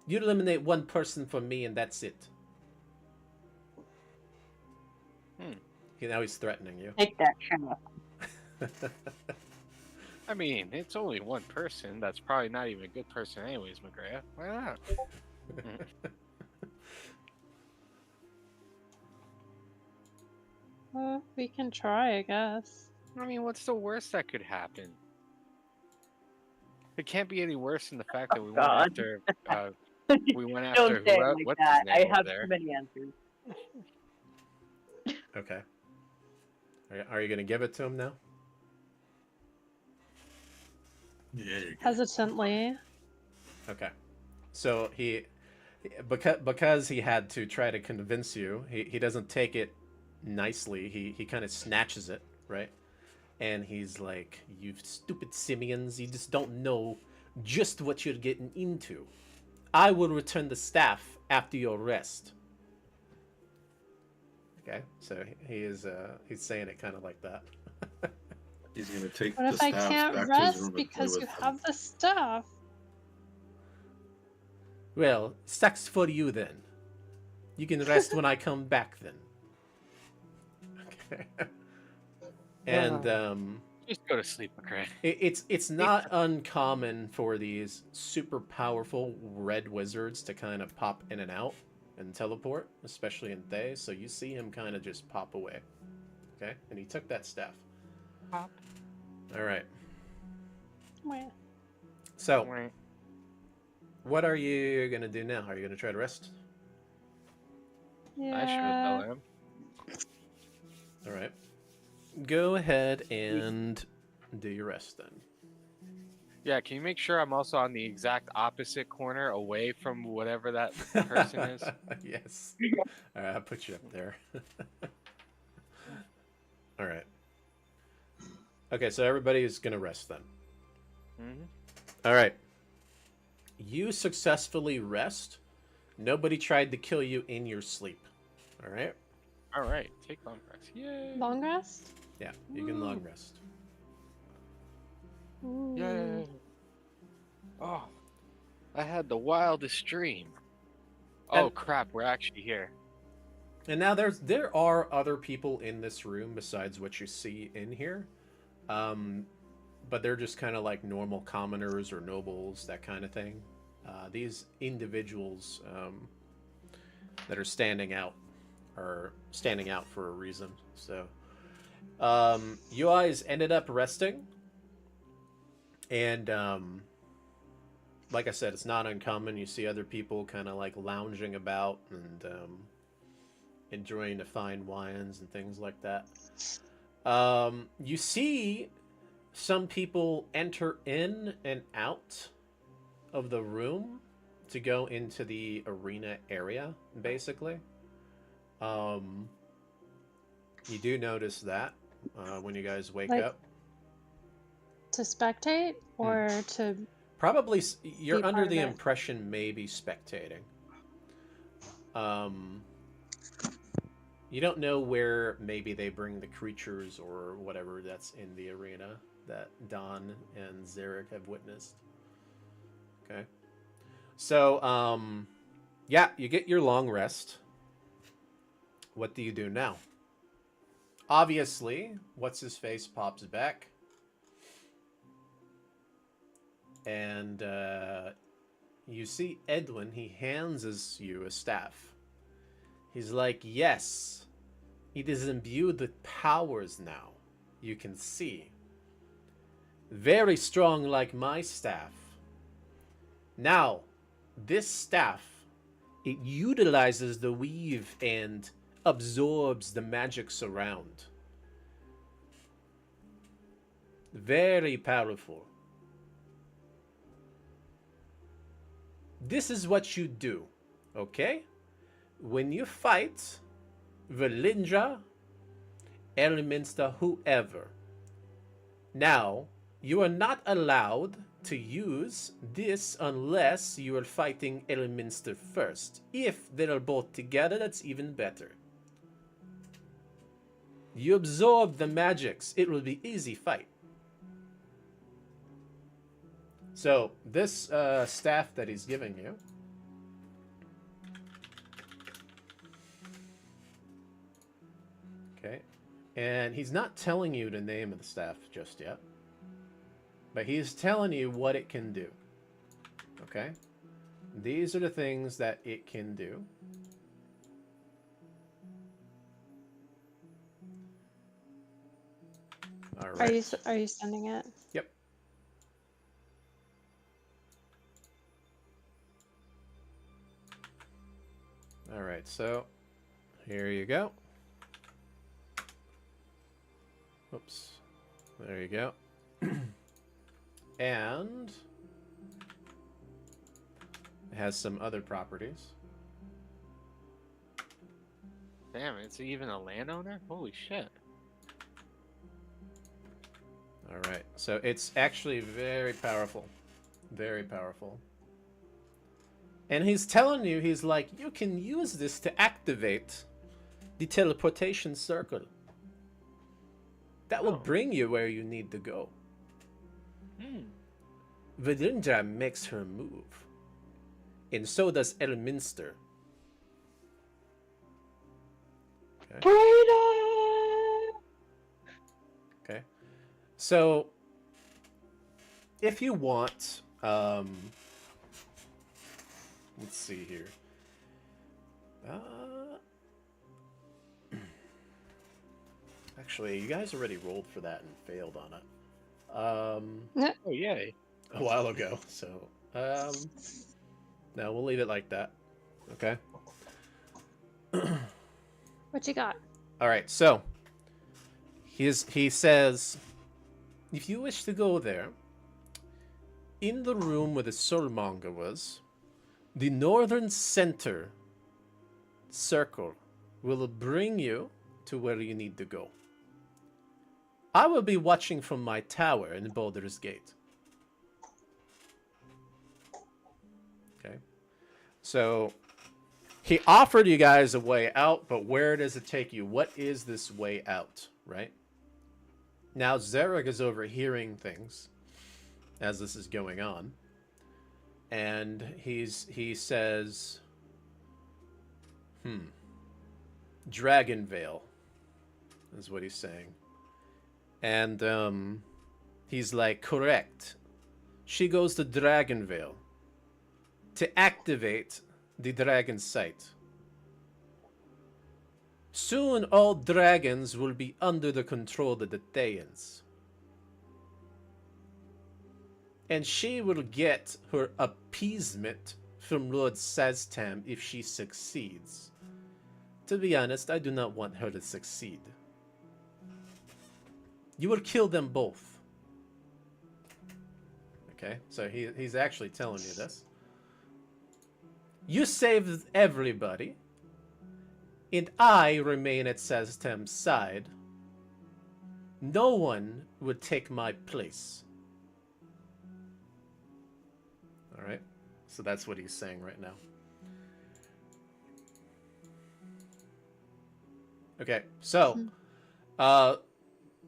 You eliminate one person from me, and that's it." Now he's threatening you. Take that, Sheriff. I mean, it's only one person. That's probably not even a good person, anyways, McGrath. Why not? We can try, I guess. I mean, what's the worst that could happen? It can't be any worse than the fact that we went God. after. We went Don't after say it who? like What's that. his name I up have there? too many answers. Okay. Are you going to give it to him now? Yeah. You can. Hesitantly. Okay. So because he had to try to convince you, he doesn't take it nicely. He kind of snatches it, right? And he's like, "You stupid simians, you just don't know just what you're getting into. I will return the staff after your arrest." Okay, so he's saying it kind of like that. He's gonna take What the if I staff can't back to his rest room and play because with you them. have the stuff? Well, sucks for you then. You can rest when I come back then. Okay. And Just go to sleep, McGrath. it's not uncommon for these super powerful red wizards to kind of pop in and out and teleport, especially in Thay. So you see him kind of just pop away. Okay, and he took that staff. Pop. All right. Wait. So, what are you gonna do now? Are you gonna try to rest? Yeah. I sure as hell am. All right. Go ahead and do your rest then. Yeah, can you make sure I'm also on the exact opposite corner away from whatever that person is? Yes. All right, I'll put you up there. All right. Okay, so everybody is going to rest then. Mm-hmm. All right. You successfully rest. Nobody tried to kill you in your sleep. All right? All right, take long rest. Yay! Long rest? Yeah, you can long rest. Ooh. Yay! Oh, I had the wildest dream. Oh And- crap, we're actually here. And now there are other people in this room besides what you see in here. But they're just kind of like normal commoners or nobles, that kind of thing. These individuals that are standing out are standing out for a reason. So you guys ended up resting, and like I said, it's not uncommon. You see other people kind of like lounging about and enjoying the fine wines and things like that. You see some people enter in and out of the room to go into the arena area, basically. You do notice that when you guys wake Like- up. To spectate or to Probably you're Be under part the of it. impression maybe spectating. You don't know where maybe they bring the creatures or whatever that's in the arena that Don and Zarek have witnessed. Okay. So, yeah, you get your long rest. What do you do now? Obviously, what's his face pops back. And you see Edwin, he hands you a staff. He's like, yes, it is imbued with powers now. You can see. Very strong like my staff. Now, this staff, it utilizes the weave and absorbs the magic surround. Very powerful. This is what you do, okay? When you fight, Velindra, Elminster, whoever. Now, you are not allowed to use this unless you are fighting Elminster first. If they are both together, that's even better. You absorb the magics. It will be easy fight. So, this staff that he's giving you. Okay. And he's not telling you the name of the staff just yet. But he's telling you what it can do. Okay? These are the things that it can do. All right. Are you sending it? Yep. All right, so here you go. Oops. There you go. And it has some other properties. Damn, it's even a landowner? Holy shit. All right, so it's actually very powerful. Very powerful. And he's telling you, he's like, you can use this to activate the teleportation circle. That will bring you where you need to go. Vedindra makes her move. And so does Elminster. Okay. Okay. So, if you want, let's see here. Actually, you guys already rolled for that and failed on it. Oh, yay. A while ago. So, no, we'll leave it like that. Okay. What you got? All right. So, he says, if you wish to go there, in the room where the soulmonger was, the northern center circle will bring you to where you need to go. I will be watching from my tower in Baldur's Gate. Okay. So, he offered you guys a way out, but where does it take you? What is this way out, right? Now, Zarek is overhearing things as this is going on. And he says, Dragonvale is what he's saying. And he's like, correct. She goes to Dragonvale to activate the dragon sight. Soon all dragons will be under the control of the Thayans. And she will get her appeasement from Lord Saztam if she succeeds. To be honest, I do not want her to succeed. You will kill them both. Okay, so he's actually telling you this. You saved everybody, and I remain at Saztam's side. No one would take my place. Alright, so that's what he's saying right now. Okay, so,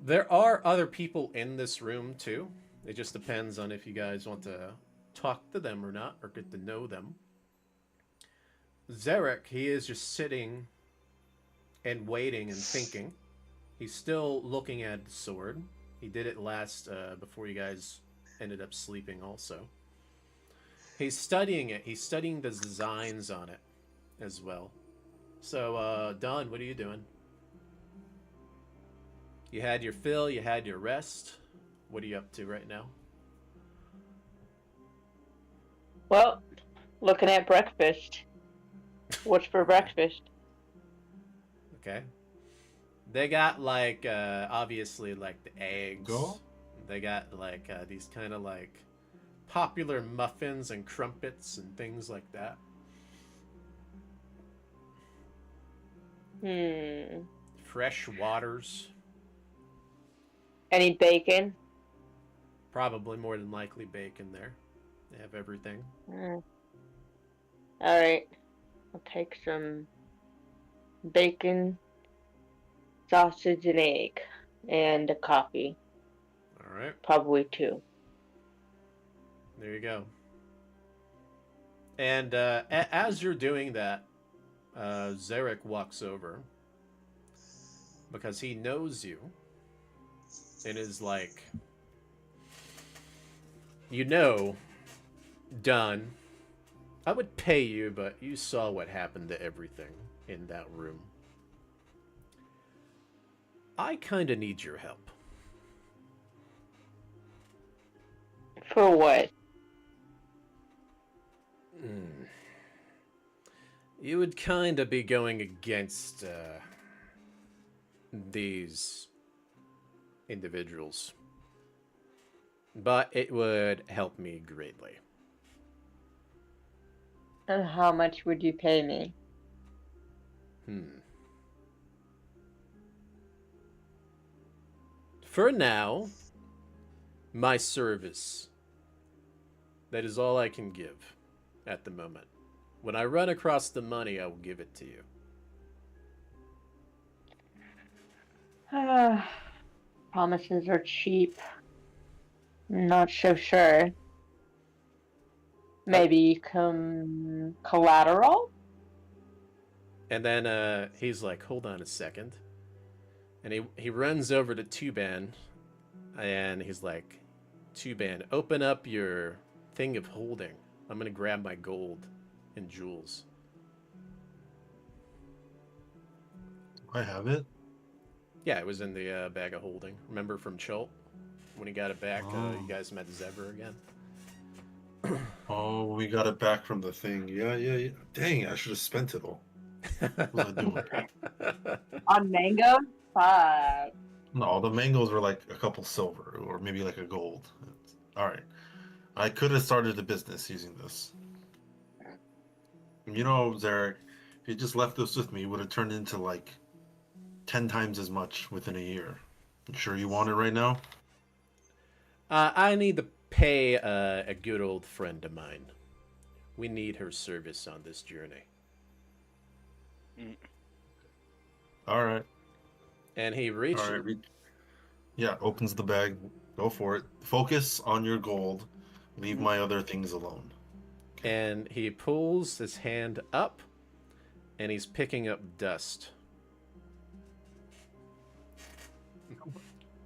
there are other people in this room too. It just depends on if you guys want to talk to them or not, or get to know them. Zarek, he is just sitting and waiting and thinking. He's still looking at the sword. He did it last, before you guys ended up sleeping also. He's studying it. He's studying the designs on it as well. So, Don, what are you doing? You had your fill, you had your rest. What are you up to right now? Well, looking at breakfast. What's for breakfast? Okay. They got like, obviously like the eggs. Go? They got like these kind of like popular muffins and crumpets and things like that. Hmm. fresh waters, Any bacon? probably more than likely bacon there. They have everything. All right. I'll take some bacon, sausage, and egg, and a coffee. All right, Probably two. there you go. And as you're doing that, Zarek walks over because he knows you and is like, you know, done. I would pay you, but you saw what happened to everything in that room. I kind of need your help. For what? Hmm. You would kind of be going against these individuals, but it would help me greatly. And how much would you pay me? For now, my service. That is all I can give at the moment. When I run across the money, I will give it to you. Promises are cheap. Not so sure. Maybe collateral? And then he's like, hold on a second. And he runs over to Tuban and he's like, Tuban, open up your thing of holding. I'm going to grab my gold and jewels. I have it. Yeah, it was in the bag of holding. Remember from Chult? When he got it back, you guys met Zevra again. Oh, we got it back from the thing. Yeah. Dang, I should have spent it all. What was I doing? On mango? Fuck. No, the mangoes were like a couple silver or maybe like a gold. All right. I could have started a business using this. You know, Zarek, if you just left this with me, it would have turned into like 10 times as much within a year. You sure you want it right now? I need to pay a good old friend of mine. We need her service on this journey. All right. And he reaches. All right. Yeah, opens the bag. Go for it. Focus on your gold. Leave my other things alone. And he pulls his hand up, and he's picking up dust.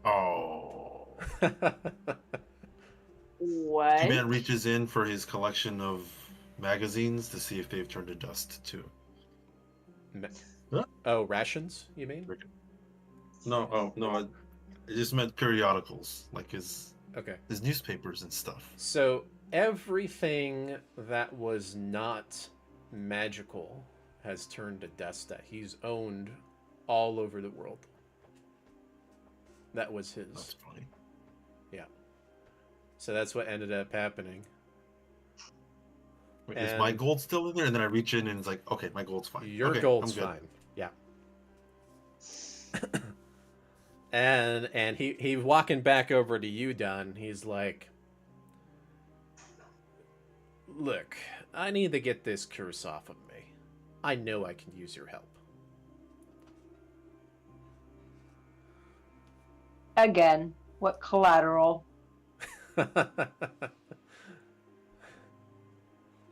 Oh. What? He-Man reaches in for his collection of magazines to see if they've turned to dust too. Huh? Oh, rations, you mean? No, I just meant periodicals, like his Okay. newspapers and stuff. So everything that was not magical has turned to dust that he's owned all over the world. That was his. That's funny. Yeah. So that's what ended up happening. Wait, is my gold still in there? And then I reach in and it's like, okay, my gold's fine. Your okay, gold's I'm good. fine. Yeah. and he walking back over to you, Don. He's like, look, I need to get this curse off of me. I know I can use your help. Again, what collateral?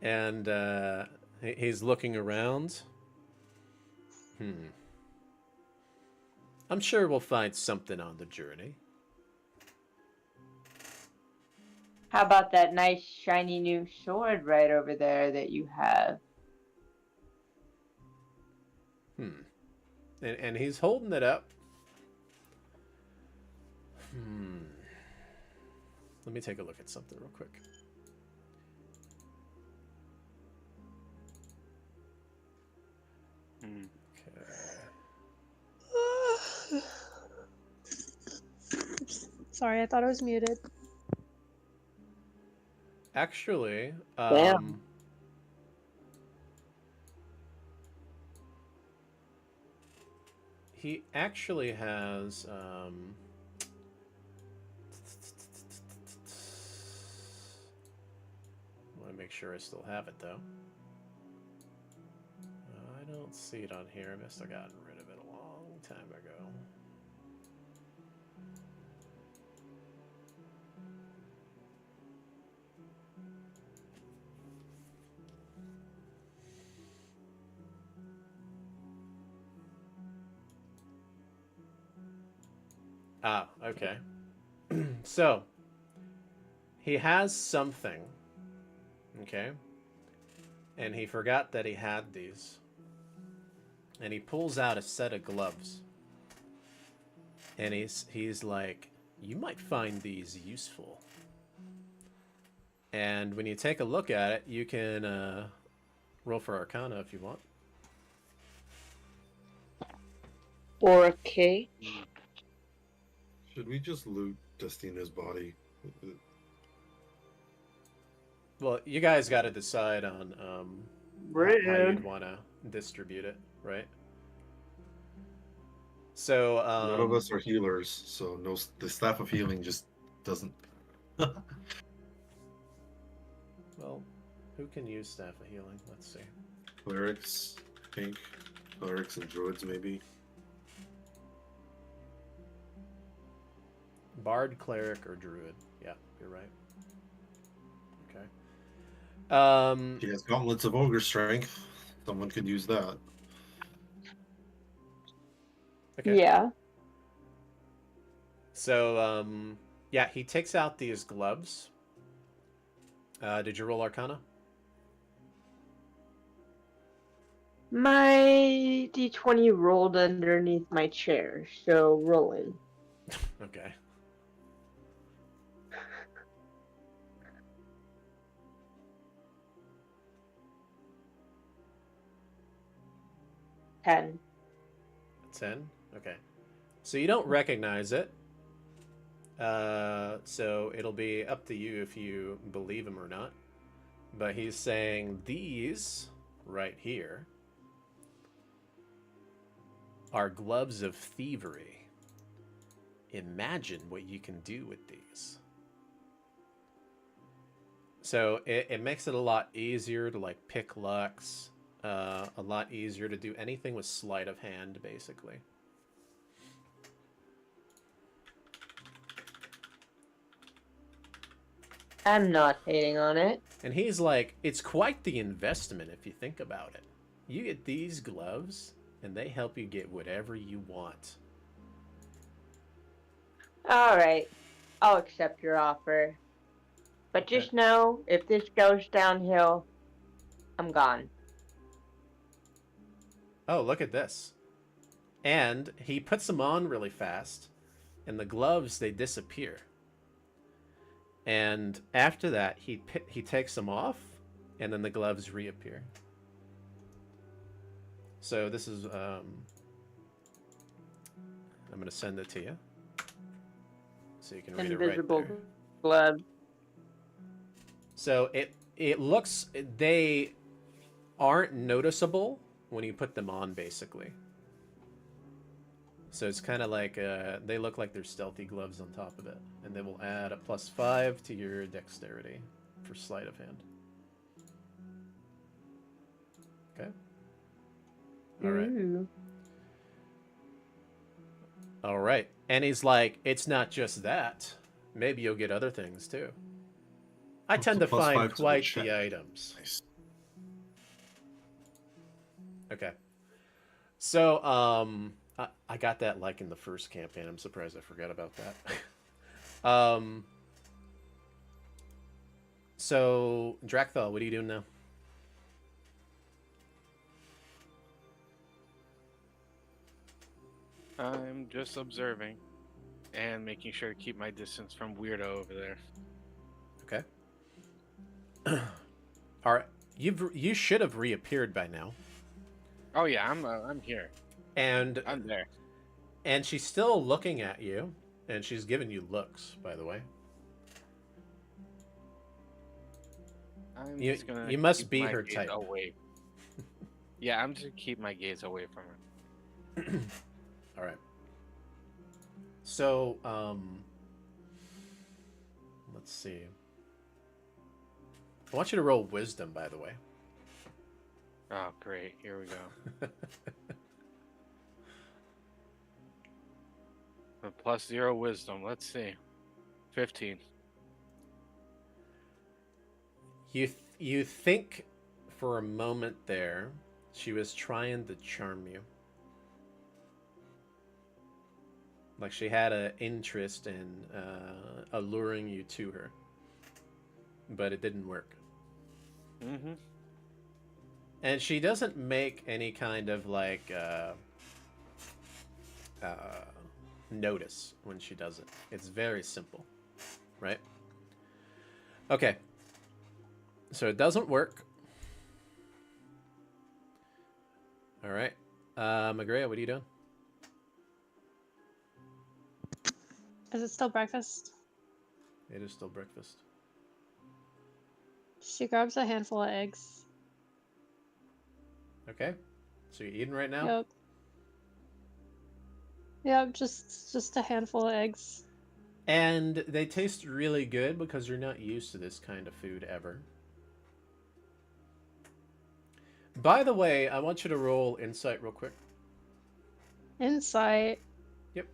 And he's looking around. I'm sure we'll find something on the journey. How about that nice shiny new sword right over there that you have? And he's holding it up. Let me take a look at something real quick. Okay. Sorry, I thought I was muted. Actually, he actually has. I want to make sure I still have it though. I don't see it on here. I must have gotten rid of it a long time ago. Ah, okay. So, he has something, okay? And he forgot that he had these. And he pulls out a set of gloves. And he's like, you might find these useful. And when you take a look at it, you can roll for Arcana if you want. Or a K. Should we just loot Destina's body? Well, you guys got to decide on how Rude. you'd want to distribute it, right? So None of us are healers, so no. The staff of healing just doesn't. well, who can use Staff of Healing? Let's see. Clerics, I think. Clerics and druids, maybe. Bard, Cleric, or Druid. Yeah, you're right. Okay. He has gauntlets of ogre strength. Someone could use that. Okay. Yeah. So, yeah, he takes out these gloves. Did you roll Arcana? My d20 rolled underneath my chair, so rolling. Okay. Ten. 10? Okay. So you don't recognize it. So it'll be up to you if you believe him or not. But he's saying these right here are gloves of thievery. Imagine what you can do with these. So it makes it a lot easier to like pick lucks, a lot easier to do anything with sleight of hand, basically. I'm not hating on it. And he's like, it's quite the investment if you think about it. You get these gloves, and they help you get whatever you want. Alright. I'll accept your offer. But just know, if this goes downhill, I'm gone. Oh, look at this. And he puts them on really fast, and the gloves, they disappear. And after that, he takes them off, and then the gloves reappear. So this is, I'm going to send it to you, so you can read Invisible it right there. glove. So it looks, they aren't noticeable when you put them on, basically. So it's kind of like, they look like they're stealthy gloves on top of it. And they will add a +5 to your dexterity for sleight of hand. Okay? Alright. Ooh. Alright. And he's like, it's not just that. Maybe you'll get other things, too. I tend to +5 find to the quite check. the items. Nice. Okay. So, I got that like in the first campaign. I'm surprised I forgot about that. So, Drakthal, what are you doing now? I'm just observing and making sure to keep my distance from Weirdo over there. Okay. All right. You should have reappeared by now. Oh yeah, I'm here. And I'm there. and she's still looking at you, and she's giving you looks, by the way. I'm You- just gonna you must keep be my her gaze type. Away. Yeah, I'm just gonna keep my gaze away from her. All right. So, let's see. I want you to roll wisdom, by the way. Oh, great. Here we go. A +0 wisdom. Let's see. 15. You think for a moment there she was trying to charm you. Like she had an interest in alluring you to her. But it didn't work. Mm-hmm. And she doesn't make any kind of like notice when she does it. It's very simple, right? Okay. So it doesn't work. All right. Magrea, what are you doing? Is it still breakfast? It is still breakfast. She grabs a handful of eggs. Okay. So you're eating right now? Yep. Yep, just a handful of eggs. And they taste really good because you're not used to this kind of food ever. By the way, I want you to roll insight real quick. Insight. Yep.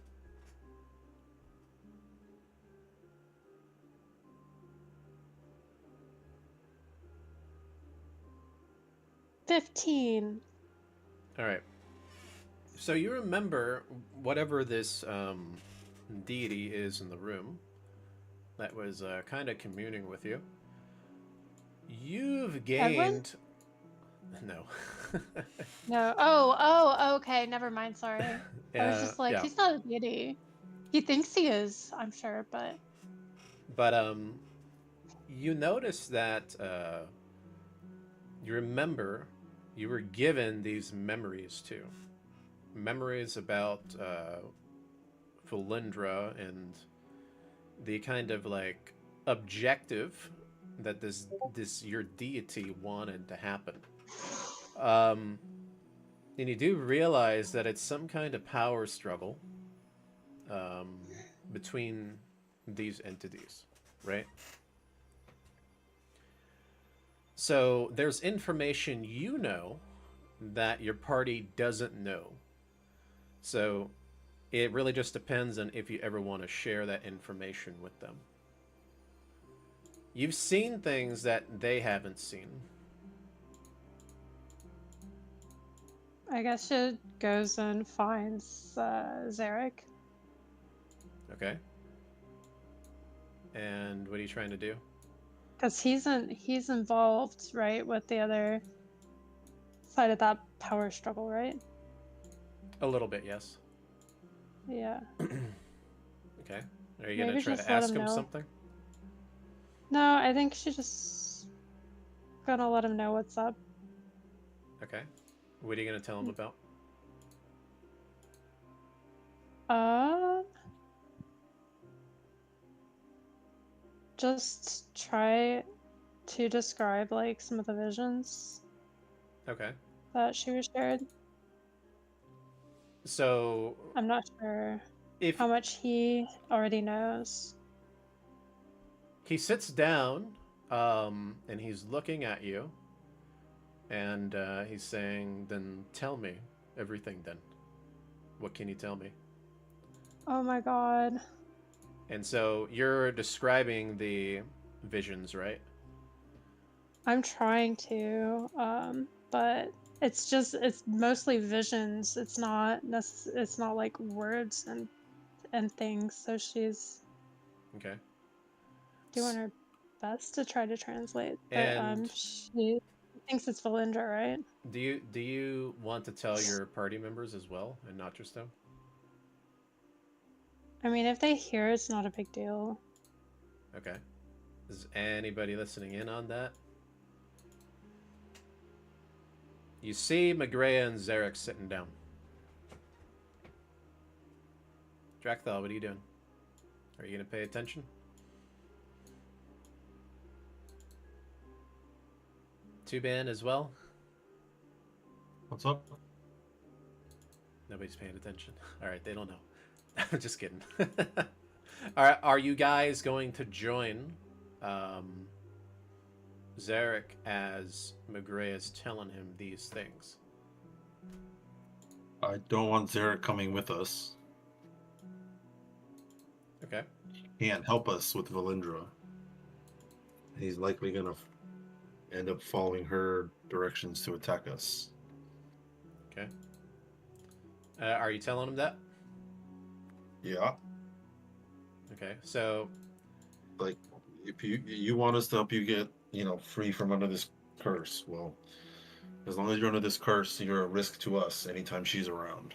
$15. All right. So you remember whatever this deity is in the room that was kind of communing with you. You've gained... No. No. Oh, okay. Never mind. Sorry. I was just like, yeah. he's not a deity. He thinks he is, I'm sure, but... But you notice that you remember you were given these memories too. Memories about Felindra and the kind of like objective that this your deity wanted to happen. And you do realize that it's some kind of power struggle between these entities, right? So there's information you know that your party doesn't know. So it really just depends on if you ever want to share that information with them. You've seen things that they haven't seen. I guess she goes and finds Zarek. Okay. And what are you trying to do? Because he's involved, right, with the other side of that power struggle, right? A little bit, yes. Yeah. Okay. Are you going to Maybe try just to let ask him him know. something? No, I think she just gonna let him know what's up. Okay. What are you going to tell him about? Just try to describe like some of the visions Okay. that she was shared. So I'm not sure if how much he already knows. he sits down and he's looking at you and he's saying, then tell me everything then. What can you tell me? Oh my god. And so you're describing the visions, right? I'm trying to, but it's mostly visions. It's not like words and things. So she's Okay. doing her best to try to translate. But And she thinks it's Valindra, right? do you want to tell your party members as well and not just them? I mean, if they hear, it's not a big deal. Okay. Is anybody listening in on that? You see Magrea and Zarek sitting down. Drakthal, what are you doing? Are you going to pay attention? Tuban as well? What's up? Nobody's paying attention. All right, they don't know. I'm just kidding. All right, are you guys going to join Zarek as Maigret is telling him these things? I don't want Zarek coming with us. Okay. He can't help us with Valindra. He's likely gonna end up following her directions to attack us. Okay. Are you telling him that? Yeah, Okay. So, like if you want us to help you get free from under this curse, well, as long as you're under this curse, you're a risk to us anytime she's around.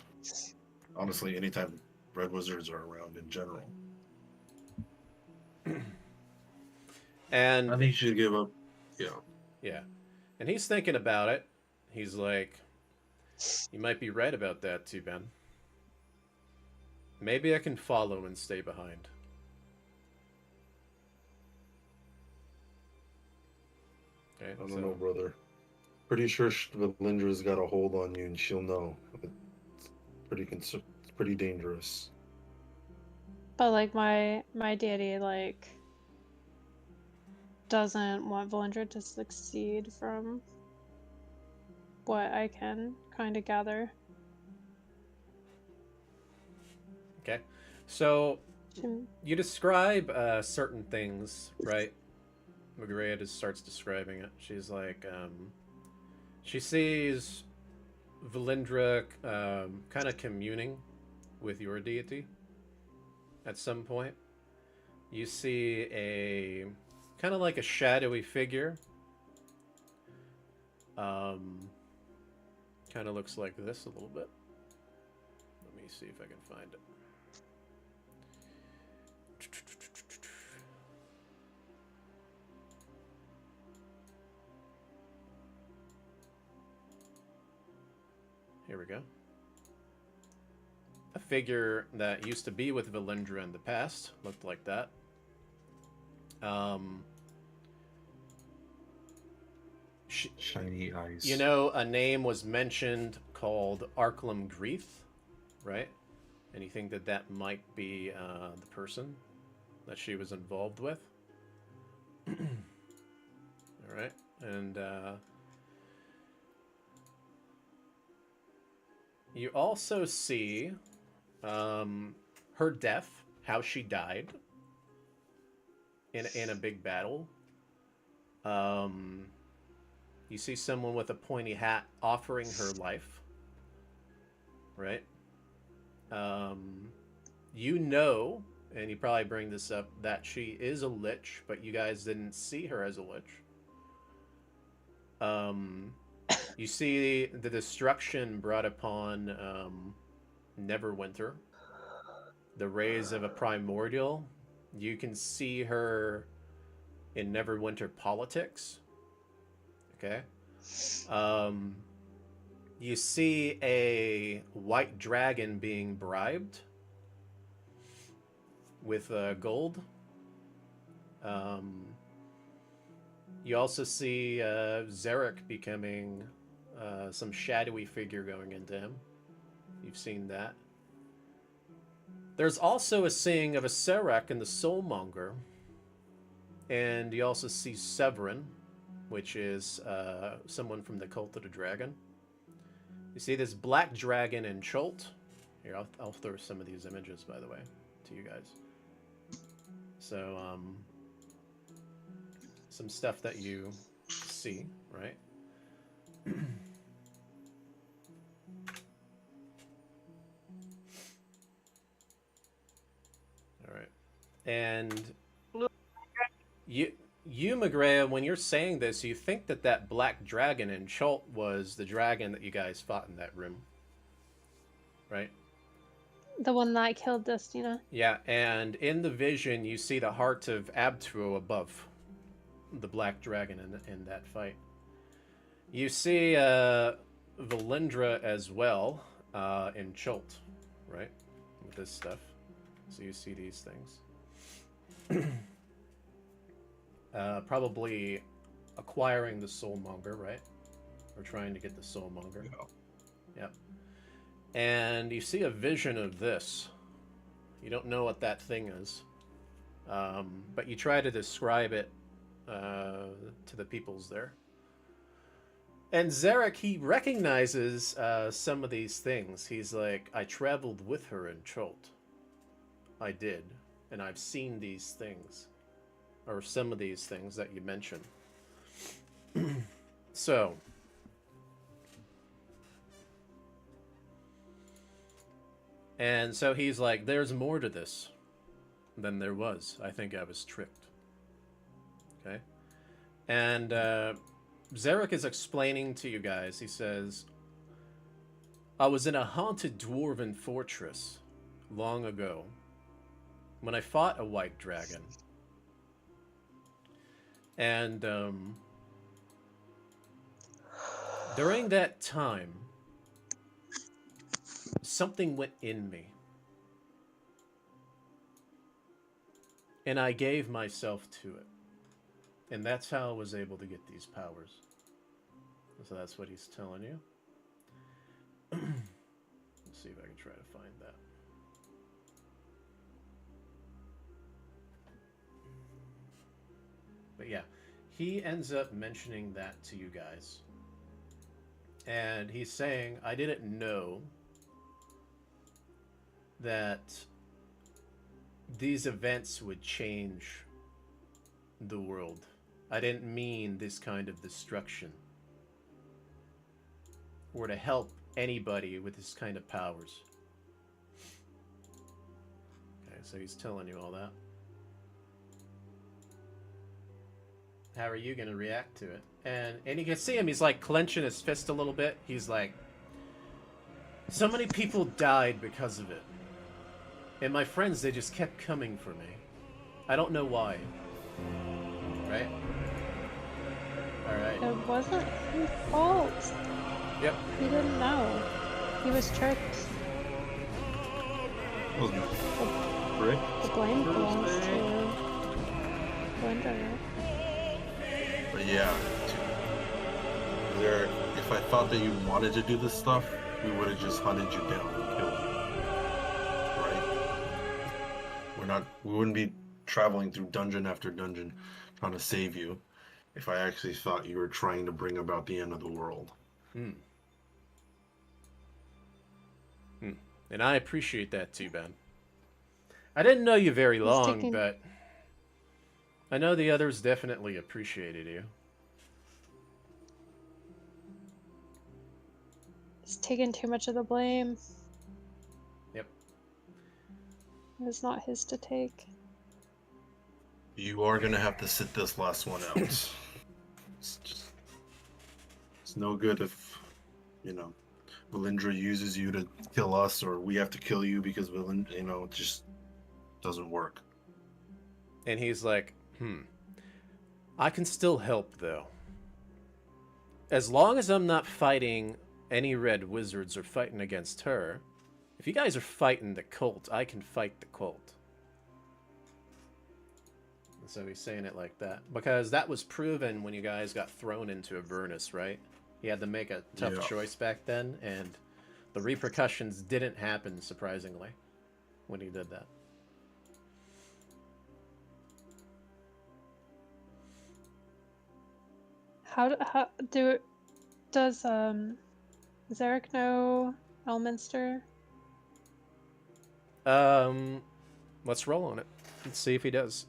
Honestly, anytime red wizards are around in general. and I think you should give up. Yeah. yeah, and he's thinking about it. He's like, you might be right about that too, Ben. Maybe I can follow and stay behind. Okay, I don't know, brother. Pretty sure Valindra's got a hold on you, and she'll know. It's pretty dangerous. But like my deity like doesn't want Valindra to succeed from what I can kind of gather. Okay, so She, you describe certain things, right? Maigret just starts describing it. She's like, she sees Valindra kind of communing with your deity at some point. You see a kind of like a shadowy figure. Kind of looks like this a little bit. Let me see if I can find it. Here we go. A figure that used to be with Valindra in the past looked like that. Shiny eyes. You know, a name was mentioned called Arklam Greeth, right? And you think that that might be the person that she was involved with? All right, and you also see her death, how she died in a big battle. You see someone with a pointy hat offering her life, right? You know, and you probably bring this up, that she is a lich, but you guys didn't see her as a lich. You see the destruction brought upon Neverwinter, the rays of a primordial. You can see her in Neverwinter politics. Okay. You see a white dragon being bribed with gold. You also see Zarek becoming some shadowy figure going into him. You've seen that. There's also a seeing of a Sarek in the Soulmonger. And you also see Severin, which is someone from the Cult of the Dragon. You see this black dragon in Cholt. Here, I'll throw some of these images, by the way, to you guys. So, some stuff that you see, right? All right. And you, Maigret, when you're saying this, you think that that black dragon in Cholt was the dragon that you guys fought in that room, right? the one that killed Destina. Yeah, and in the vision, you see the heart of Abtro above the black dragon in that fight. You see Valindra as well in Cholt, right? With this stuff. So you see these things. Probably acquiring the Soulmonger, right? Or trying to get the Soulmonger. Yeah. Yep. and you see a vision of this. You don't know what that thing is, but you try to describe it to the peoples there. And Zarek, he recognizes some of these things. He's like, I traveled with her in Cholt. I did. And I've seen these things. Or some of these things that you mentioned. So. And so he's like, there's more to this than there was. I think I was tricked. Okay? And Zarek is explaining to you guys, he says, I was in a haunted dwarven fortress long ago when I fought a white dragon. And during that time, something went in me. And I gave myself to it. And that's how I was able to get these powers. So that's what he's telling you. Let's see if I can try to find that. But yeah, he ends up mentioning that to you guys. And he's saying, I didn't know that these events would change the world. I didn't mean this kind of destruction or to help anybody with this kind of powers. Okay, so he's telling you all that. How are you going to react to it? And you can see him, he's like clenching his fist a little bit. He's like, so many people died because of it. And my friends, they just kept coming for me. I don't know why. Right? Alright. It wasn't his fault. Yep. He didn't know. He was tricked. Wasn't Rick? The blame belongs to Blender. But yeah, there. If I thought that you wanted to do this stuff, we would have just hunted you down and killed you. Right? We wouldn't be traveling through dungeon after dungeon trying to save you if I actually thought you were trying to bring about the end of the world. And I appreciate that too, Ben. I didn't know you very long, but I know the others definitely appreciated you. He's taking too much of the blame. Yep. It's not his to take. You are gonna have to sit this last one out. It's no good if, Valindra uses you to kill us, or we have to kill you because Valindra, it just doesn't work. And he's like, I can still help, though. As long as I'm not fighting any red wizards or fighting against her, if you guys are fighting the cult, I can fight the cult. And so he's saying it like that. Because that was proven when you guys got thrown into Avernus, right? He had to make a tough choice back then, and the repercussions didn't happen, surprisingly, when he did that. Does Zarek know Elminster? Let's roll on it. Let's see if he does.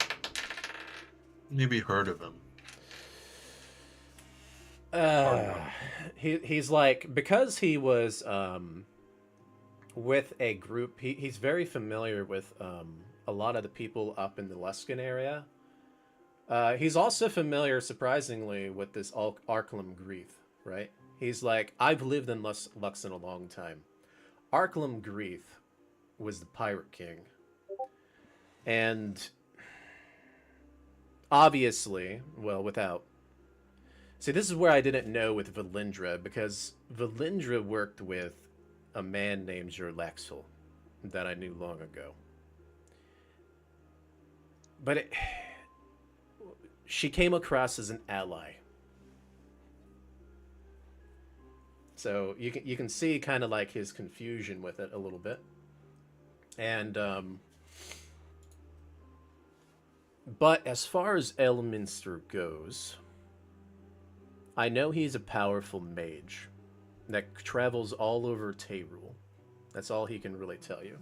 Maybe heard of him. He's like, because he was with a group, he's very familiar with a lot of the people up in the Luskan area. He's also familiar, surprisingly, with this Arklam Greeth, right? He's like, I've lived in Luxon a long time. Arklam Greeth was the Pirate King. And obviously, well, without... See, this is where I didn't know with Valindra, because Valindra worked with a man named Jerlaxel that I knew long ago. But she came across as an ally. So you can see kind of like his confusion with it a little bit, and but as far as Elminster goes, I know he's a powerful mage that travels all over Tayrul. That's all he can really tell you.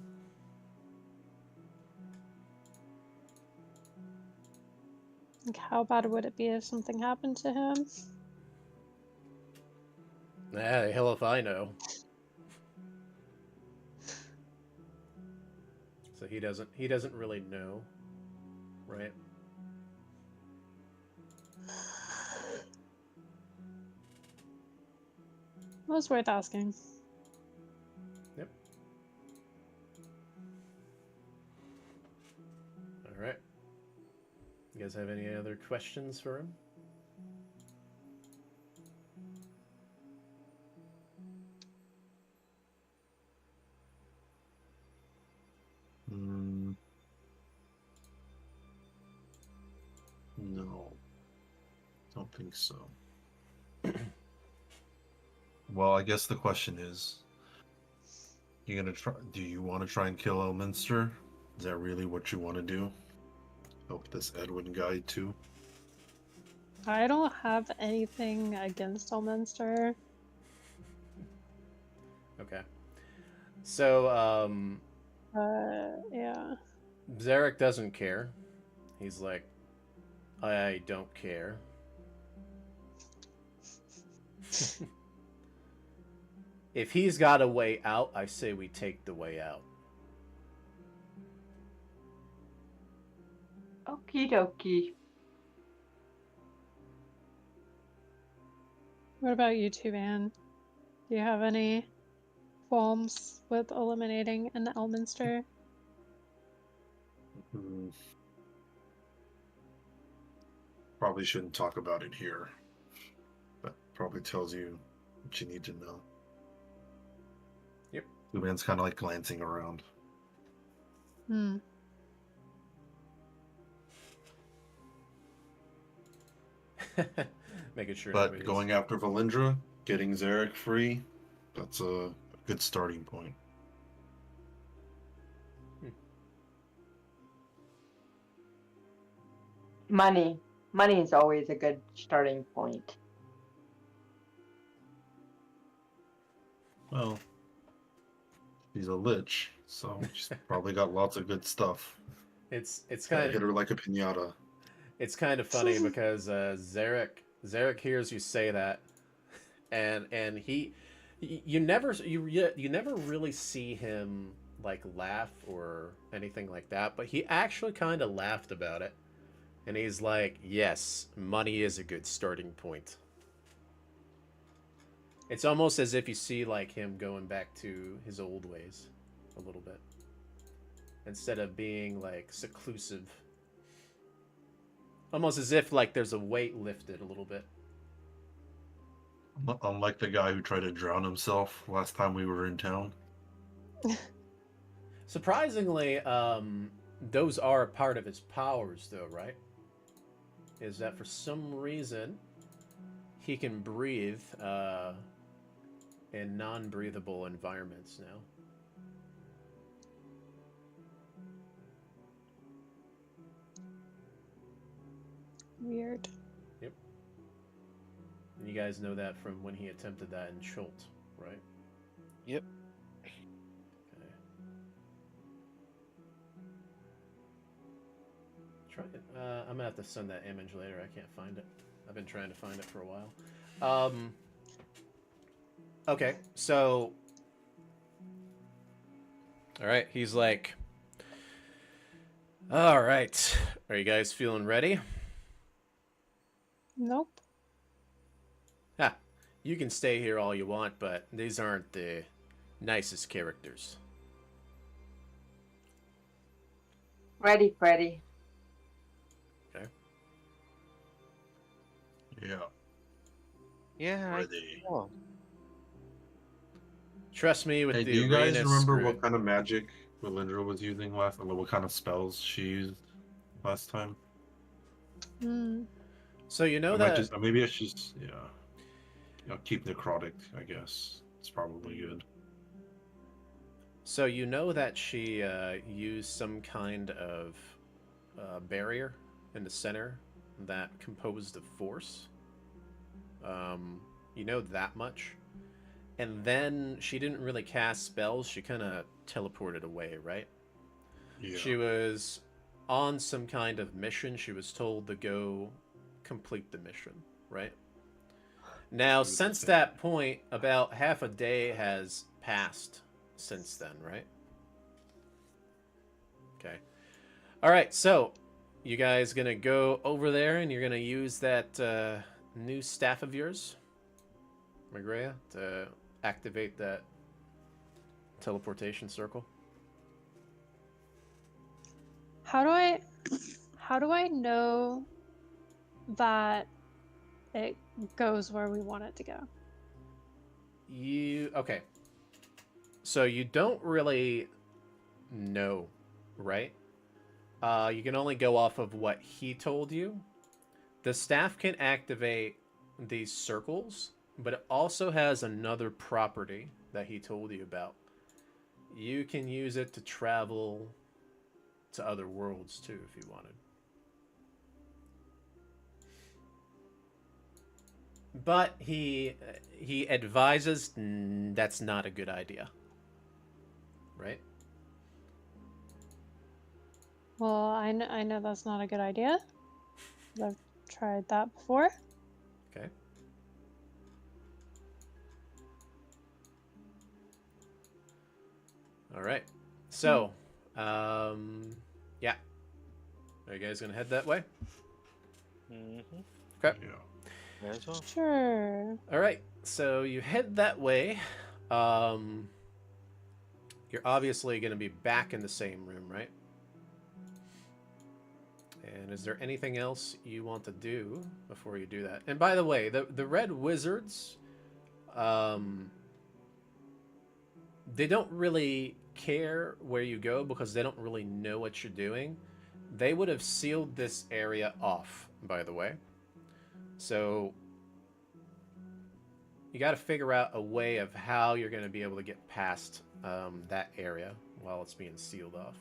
Like, how bad would it be if something happened to him? Ah, hell if I know. So he doesn't really know, right? It was worth asking. Yep. All right. You guys have any other questions for him? No, don't think so. Well, I guess the question is, you gonna try? Do you want to try and kill Elminster? Is that really what you want to do? Help this Edwin guy too? I don't have anything against Elminster. Okay. So, Yeah. Zarek doesn't care. He's like, I don't care. If he's got a way out, I say we take the way out. Okie dokie. What about you two, Van? Do you have any qualms with eliminating an Elminster? Probably shouldn't talk about it here, but probably tells you what you need to know. Yep. The man's kind of like glancing around. Hmm. Making sure. But going after Valindra, getting Zarek free, that's a good starting point. Money. Money is always a good starting point. Well, she's a lich, so she's probably got lots of good stuff. It's Gotta kind hit of her like a pinata. it's kind of funny because Zarek hears you say that, and you never really see him like laugh or anything like that, but he actually kind of laughed about it, and he's like, yes, money is a good starting point. It's almost as if you see like him going back to his old ways a little bit, instead of being like seclusive. Almost as if like there's a weight lifted a little bit. Unlike the guy who tried to drown himself last time we were in town. Surprisingly, those are a part of his powers, though, right? Is that for some reason he can breathe in non-breathable environments now. Weird. Yep. And you guys know that from when he attempted that in Chult, right? Yep. Okay. Try it. I'm gonna have to send that image later. I can't find it. I've been trying to find it for a while. Okay, so all right, he's like, all right, are you guys feeling ready? Nope. Ha, you can stay here all you want, but these aren't the nicest characters. Ready, Freddy. Okay. Yeah. Yeah. Ready. Oh. Trust me with Hey, the do you guys arena remember screwed. what kind of magic Valindra was using last time? What kind of spells she used last time? Hmm. So you know I might that just, maybe it's just, yeah. keep necrotic, I guess. It's probably good. So you know that she used some kind of barrier in the center that composed of force. You know that much. And then she didn't really cast spells. She kind of teleported away, right? Yeah. She was on some kind of mission. She was told to go complete the mission, right? Now, Do the since thing. that point, about half a day has passed since then, right? Okay. All right, so you guys gonna go over there and you're gonna use that new staff of yours, Magrea, to activate that teleportation circle. How do I know that it goes where we want it to go? Okay. So you don't really know, right? You can only go off of what he told you. The staff can activate these circles, but it also has another property that he told you about. You can use it to travel to other worlds too if you wanted. But he advises that's not a good idea. Right? Well, I know that's not a good idea. I've tried that before. Okay. All right. So, yeah. Are you guys gonna head that way? Mm-hmm. Okay. Yeah. May as well. Sure. All right. So you head that way. You're obviously gonna be back in the same room, right? And is there anything else you want to do before you do that? And by the way, the red wizards, they don't really care where you go because they don't really know what you're doing. They would have sealed this area off, by the way. So you got to figure out a way of how you're going to be able to get past that area while it's being sealed off.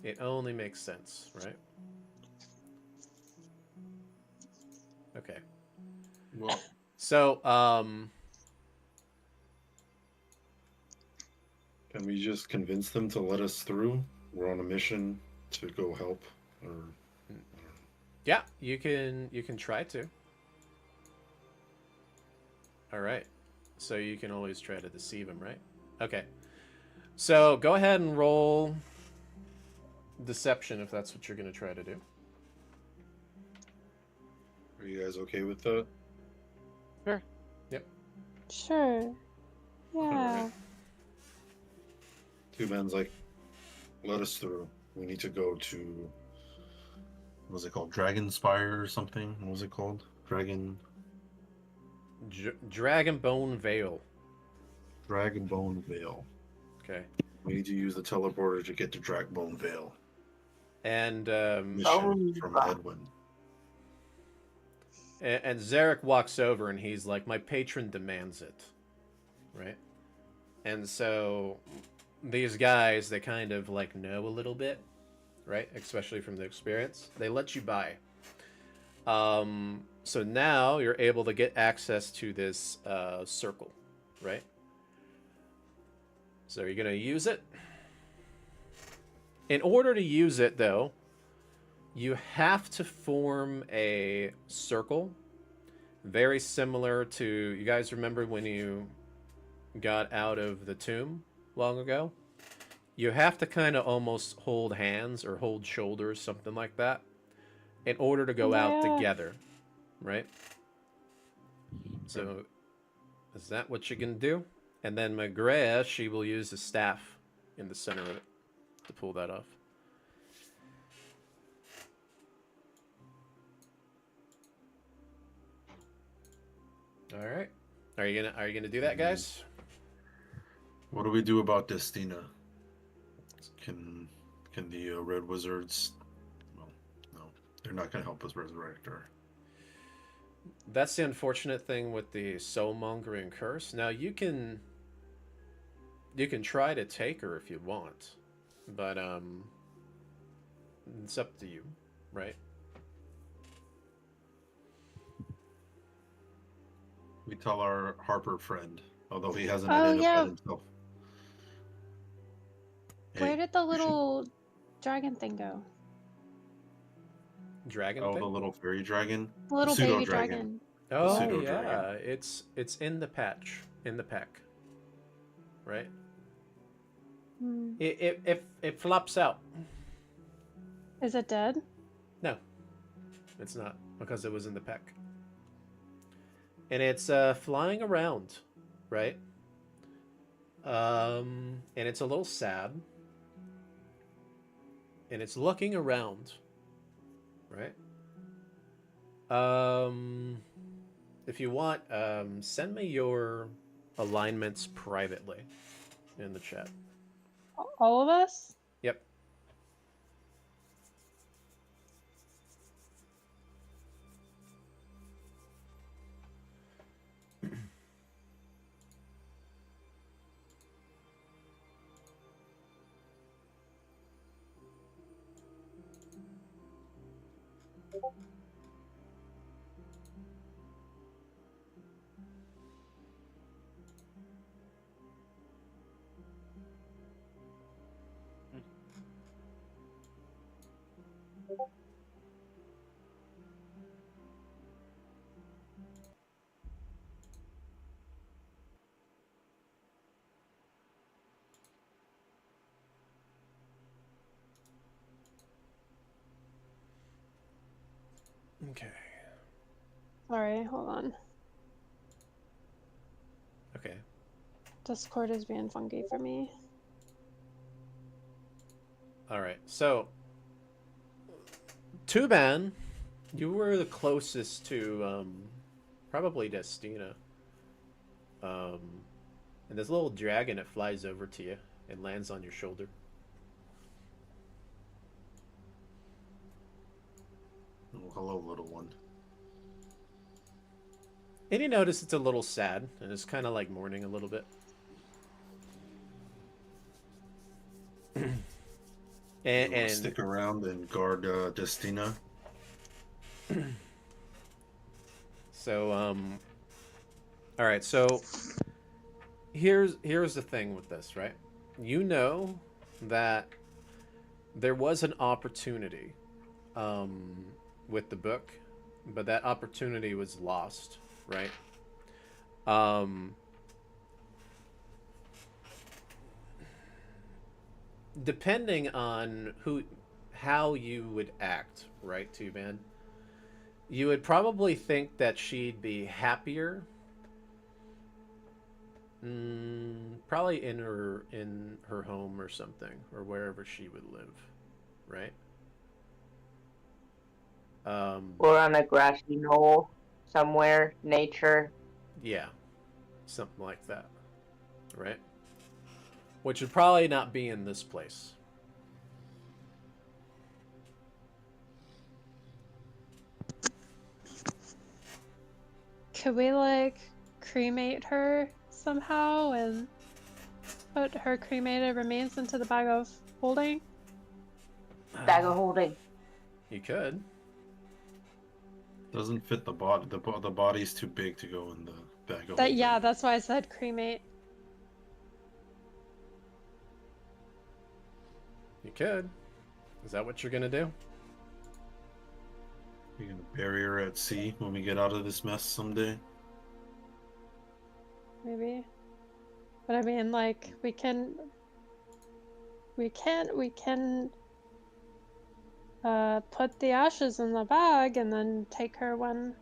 It only makes sense, right? Okay. Well, So, can we just convince them to let us through? We're on a mission to go help, or yeah, you can try to. All right. So you can always try to deceive him, right? Okay. So go ahead and roll deception if that's what you're going to try to do. are you guys okay with that? Sure. Yeah. Alright. Two man's like, let us through. We need to go to, what was it called? Dragon Spire or something? What was it called? Dragon Dragonbone Vale. Dragonbone Vale. Okay. We need to use the teleporter to get to Dragonbone Vale. And Mission from Edwin. and Zarek walks over and he's like, "My patron demands it." Right? And so these guys, they kind of like know a little bit, right? Especially from the experience. They let you by. So now you're able to get access to this circle, right? So you're going to use it. In order to use it, though, you have to form a circle very similar to, you guys remember when you got out of the tomb long ago? You have to kind of almost hold hands or hold shoulders, something like that, in order to go out Yeah. together, right? So, is that what you can do? And then Magrea, she will use the staff in the center of it to pull that off. All right. Are you gonna do that, guys? What do we do about Destina? Can the Red Wizards? Well, no, they're not going to help us resurrect her. That's the unfortunate thing with the soul mongering curse. Now you can try to take her if you want, but it's up to you, right? We tell our Harper friend, although he hasn't Oh, identified yeah. himself. Where Hey, did the you should- little dragon thing go? Dragon Oh, thing? the little fairy dragon? The little pseudo baby dragon. dragon. Oh pseudo yeah, dragon. it's in the patch, in the pack, right? Hmm. It flops out. Is it dead? No, it's not because it was in the pack, and it's flying around, right? And it's a little sad, and it's looking around, right? If you want, send me your alignments privately in the chat. All of us? Yep. Okay. Sorry, hold on. Okay. Discord is being funky for me. All right. So, Tuban, you were the closest to probably Destina. And this little dragon that flies over to you and lands on your shoulder. Oh, hello, little one. And you notice it's a little sad, and it's kind of like mourning a little bit. and Stick around and guard Destina. So, all right. So here's the thing with this, right? You know that there was an opportunity with the book, but that opportunity was lost, right? Depending on how you would act, right, Tuban, you would probably think that she'd be happier, probably in her home or something, or wherever she would live, right? Or on a grassy knoll somewhere, nature. Yeah, something like that, right? Which would probably not be in this place. Could we like cremate her somehow and put her cremated remains into the bag of holding? Bag of holding. You could. Doesn't fit the body. The body's too big to go in the bag of That holding. yeah, that's why I said cremate. You could. Is that what you're gonna do? You're gonna bury her at sea when we get out of this mess someday. Maybe. But I mean like we can put the ashes in the bag and then take her when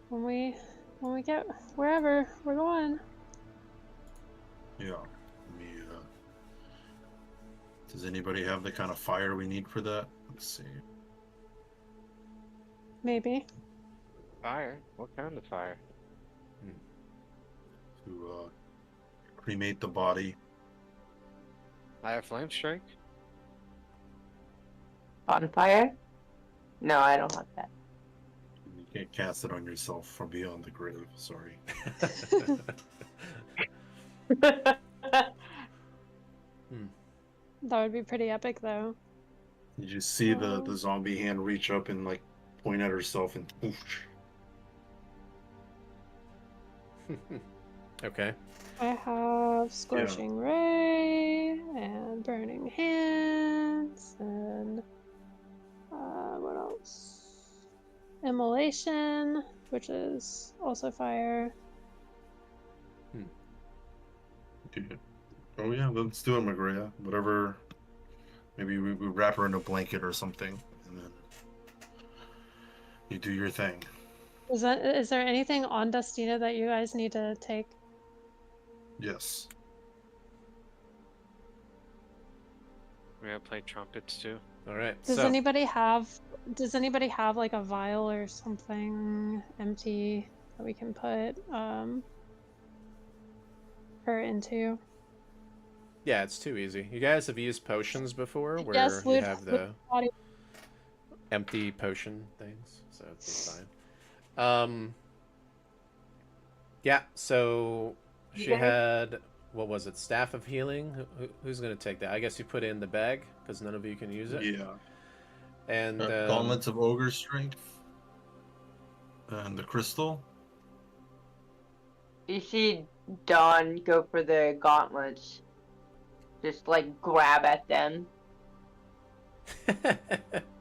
we get wherever we're going. Yeah. Me, does anybody have the kind of fire we need for that? Let's see. Maybe. Fire? What kind of fire? To cremate the body. I have flame strike. Bonfire? No, I don't have that. You can't cast it on yourself from beyond the grave. Sorry. That would be pretty epic, though. You just see the Oh. zombie hand reach up and like point at herself and whoosh. Okay. I have Scorching Ray and Burning Hands and what else? Immolation, which is also fire. Dude. Oh yeah, let's do it, Magria. Whatever. Maybe we wrap her in a blanket or something, and then you do your thing. Is there anything on Dustina that you guys need to take? Yes. We're gonna play trumpets too. All right. Does so anybody have like a vial or something empty that we can put her into? yeah, it's too easy. You guys have used potions before, where Yes, you loot have the body. empty potion things, so it's fine. Yeah. So she Yeah. had, what was it? Staff of healing. Who's gonna take that? I guess you put it in the bag because none of you can use it. Yeah. And Gauntlets of Ogre Strength. And the crystal. You see Dawn go for the gauntlets. Just like grab at them.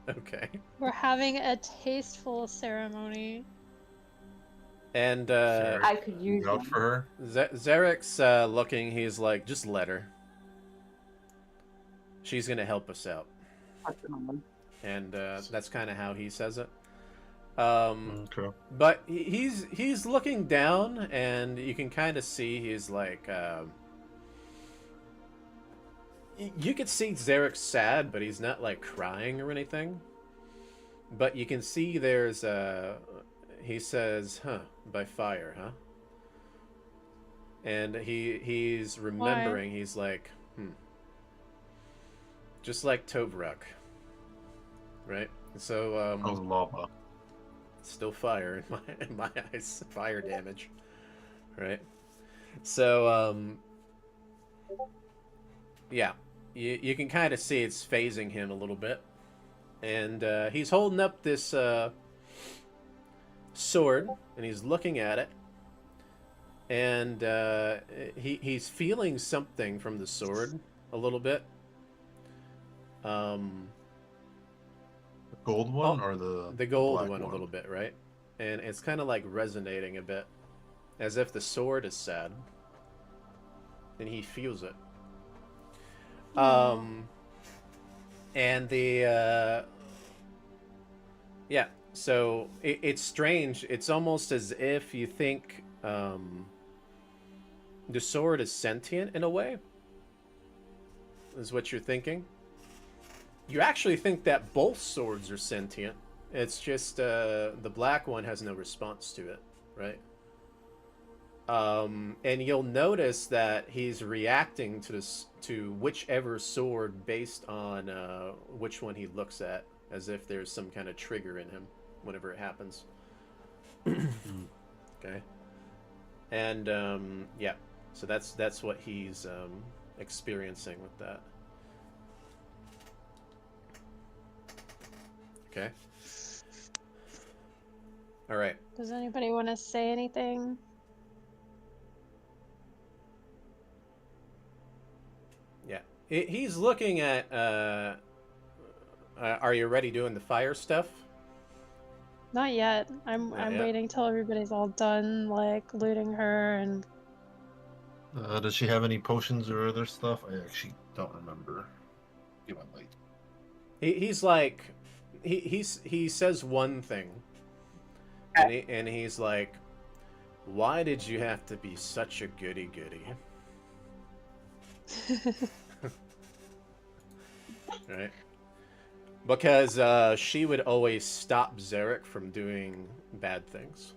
okay. We're having a tasteful ceremony. And I could use Out them. for her. Zarek's looking. He's like, just let her. She's gonna help us out. And that's kind of how he says it. Okay. But he's looking down, and you can kind of see he's like. You could see Zarek's sad, but he's not like crying or anything. But you can see there's he says, "Huh, by fire, huh?" And he's remembering. Why? He's like, just like Tovruk, right? So That was lava. still fire in my eyes, fire damage, right? So yeah, you can kind of see it's phasing him a little bit, and he's holding up this sword, and he's looking at it, and he's feeling something from the sword a little bit. The gold one or the gold black one a little bit, right? And it's kind of like resonating a bit, as if the sword is sad, and he feels it. And the yeah, so it's strange. It's almost as if you think the sword is sentient in a way, is what you're thinking. You actually think that both swords are sentient. It's just the black one has no response to it, right? And you'll notice that he's reacting to whichever sword based on which one he looks at, as if there's some kind of trigger in him whenever it happens. Okay. And yeah, so that's what he's experiencing with that. Okay. All right. Does anybody want to say anything? Yeah. He's looking at. Are you ready doing the fire stuff? Not yet. I'm Not yet. waiting till everybody's all done, like looting her and. Does she have any potions or other stuff? I actually don't remember. Give my light. He's like, he says one thing, and he's like, "Why did you have to be such a goody goody?" Right? Because she would always stop Zarek from doing bad things.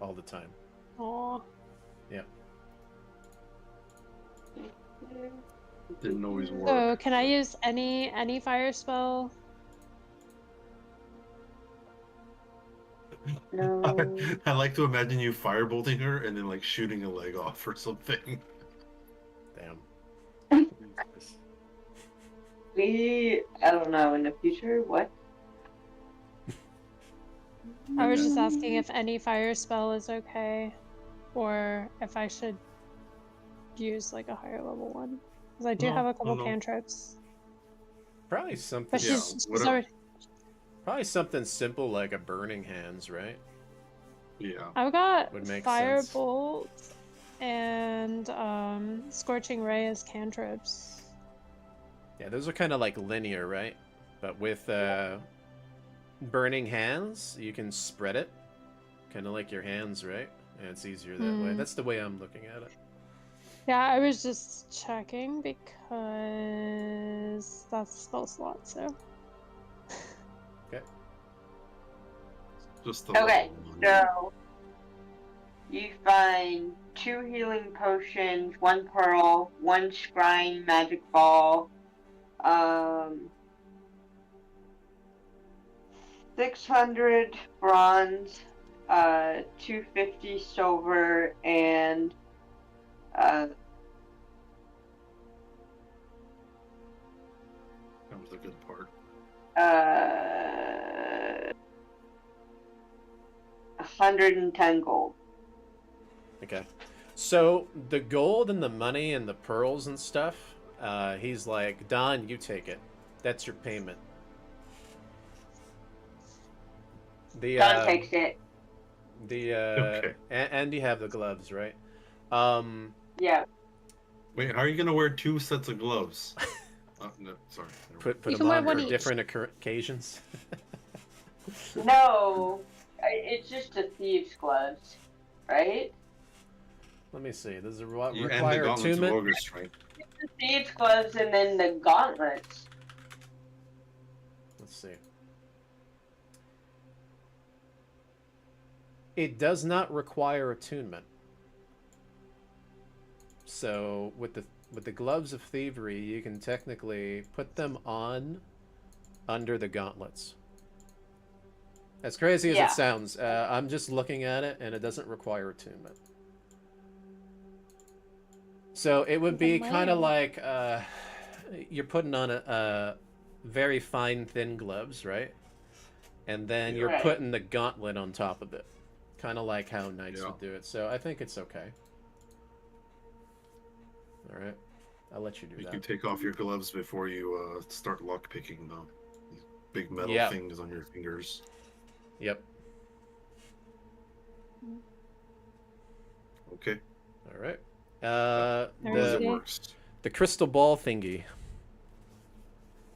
All the time. Aw. Yeah. Didn't always work. So can I use any fire spell? No. I like to imagine you firebolting her and then like shooting a leg off or something. Damn. Jesus. I don't know, in the future, what? I was just Mm, asking if any fire spell is okay, or if I should use like a higher level one. Because I do have No, a no, couple no. cantrips. Probably But something. Yeah, she's whatever. already. Probably something simple like a burning hands, right? Yeah. I've got Would make sense. firebolt and scorching ray as cantrips. Yeah, those are kind of like linear, right? But with burning hands, you can spread it, kind of like your hands, right? And it's easier that way. Hmm. That's the way I'm looking at it. Yeah, I was just checking because that's a spell slot. So Okay. Just the Okay, level one. so you find 2 healing potions, 1 pearl, 1 scrying magic ball, 600 bronze, 250 silver, and That was the good part. 110 gold. Okay. So the gold and the money and the pearls and stuff, he's like, Don, you take it. That's your payment. The Don takes it. Okay. and you have the gloves, right? Yeah. Wait, how are you gonna wear 2 sets of gloves? No, sorry. Never Put You them can wear on one for each. different occasions. No, it's just the thieves' gloves, right? Let me see. Does it mind. And the require gauntlets of attunement? ogre strength. The thieves' gloves and then the gauntlets. Let's see. It does not require attunement. So with the gloves of thievery, you can technically put them on under the gauntlets. As crazy as Yeah. it sounds, I'm just looking at it, and it doesn't require attunement. So it would be kind of like you're putting on a very fine, thin gloves, right? And then Yeah. you're Right. putting the gauntlet on top of it. Kind of like how knights Yeah. would do it. So I think it's okay. All right. I'll let you do You that. can take off your gloves before you start lock picking though. These big metal Yeah. things on your fingers. Yep. Okay. All right. As long as it see. works. The crystal ball thingy.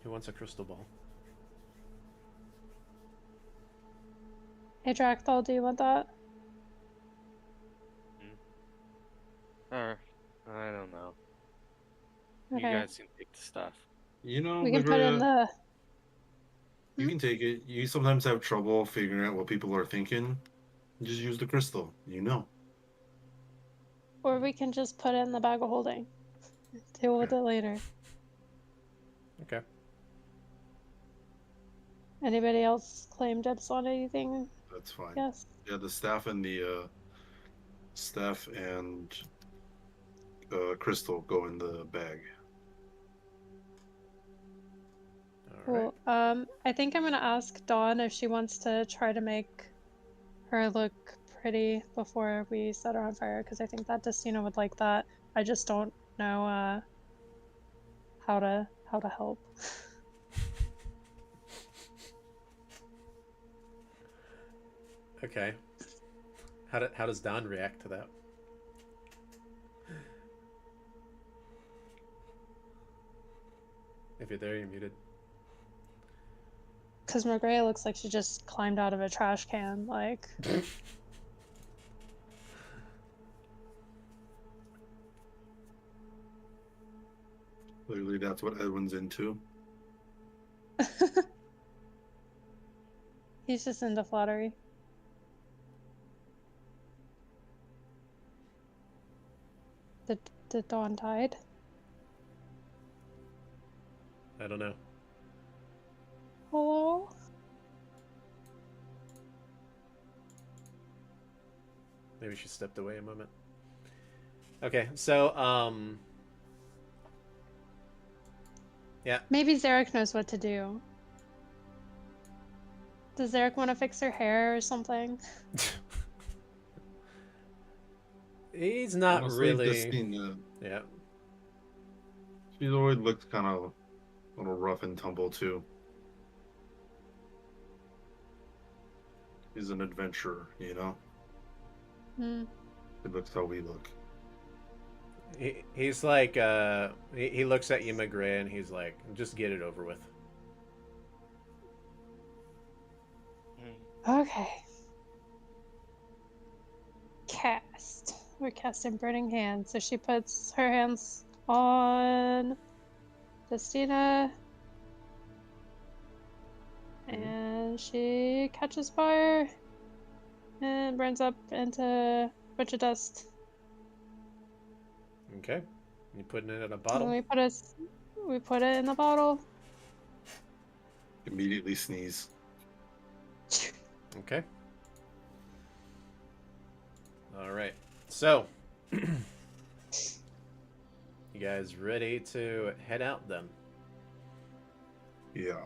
Who wants a crystal ball? Hey Dracthal, do you want that? I don't know. Okay. You guys can take the stuff. You know, We can put in Magria, the. you can take it. You sometimes have trouble figuring out what people are thinking. Just use the crystal. You know. Or we can just put it in the bag of holding. Deal with it later. Okay. Anybody else claim dibs on anything? That's fine. Yes. Yeah, the staff and crystal go in the bag. All right. Cool. I think I'm gonna ask Dawn if she wants to try to make her look pretty before we set her on fire, because I think that Destina would like that. I just don't know how to help. Okay. How does Don react to that? If you're there, you're muted. Because Margrea looks like she just climbed out of a trash can, like. Clearly, that's what Edwin's into. He's just into flattery. Did Dawn died? I don't know. Hello? Maybe she stepped away a moment. Okay, so yeah. Maybe Zarek knows what to do. Does Zarek want to fix her hair or something? He's not Honestly, really. this scene, Yeah. she's always looked kind of a little rough and tumble too. He's an adventurer, you know. Hmm. It looks how we look. He's like he looks at you, McGray, and he's like, just get it over with. Okay. Cast. We're casting Burning Hands. So she puts her hands on Justina. And she catches fire and burns up into a bunch of dust. Okay. You putting it in a And bottle? we put it in the bottle. Immediately sneeze. Okay. All right. So, you guys ready to head out then? Yeah,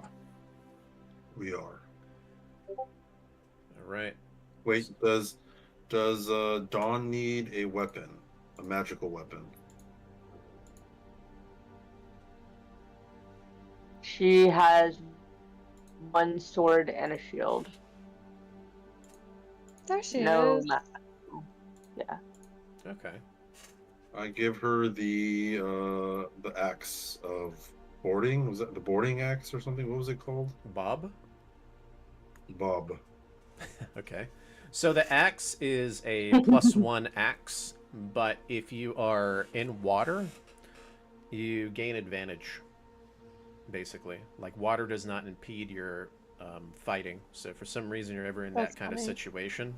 we are. All right. Wait, does Dawn need a weapon, a magical weapon? She has one sword and a shield. There she No, is. yeah. Okay. I give her the axe of boarding. Was that the boarding axe or something? What was it called? Bob? Bob. Okay. So the axe is a +1 axe, but if you are in water, you gain advantage. Basically, like water does not impede your fighting. So if for some reason you're ever in That's that kind of funny. situation,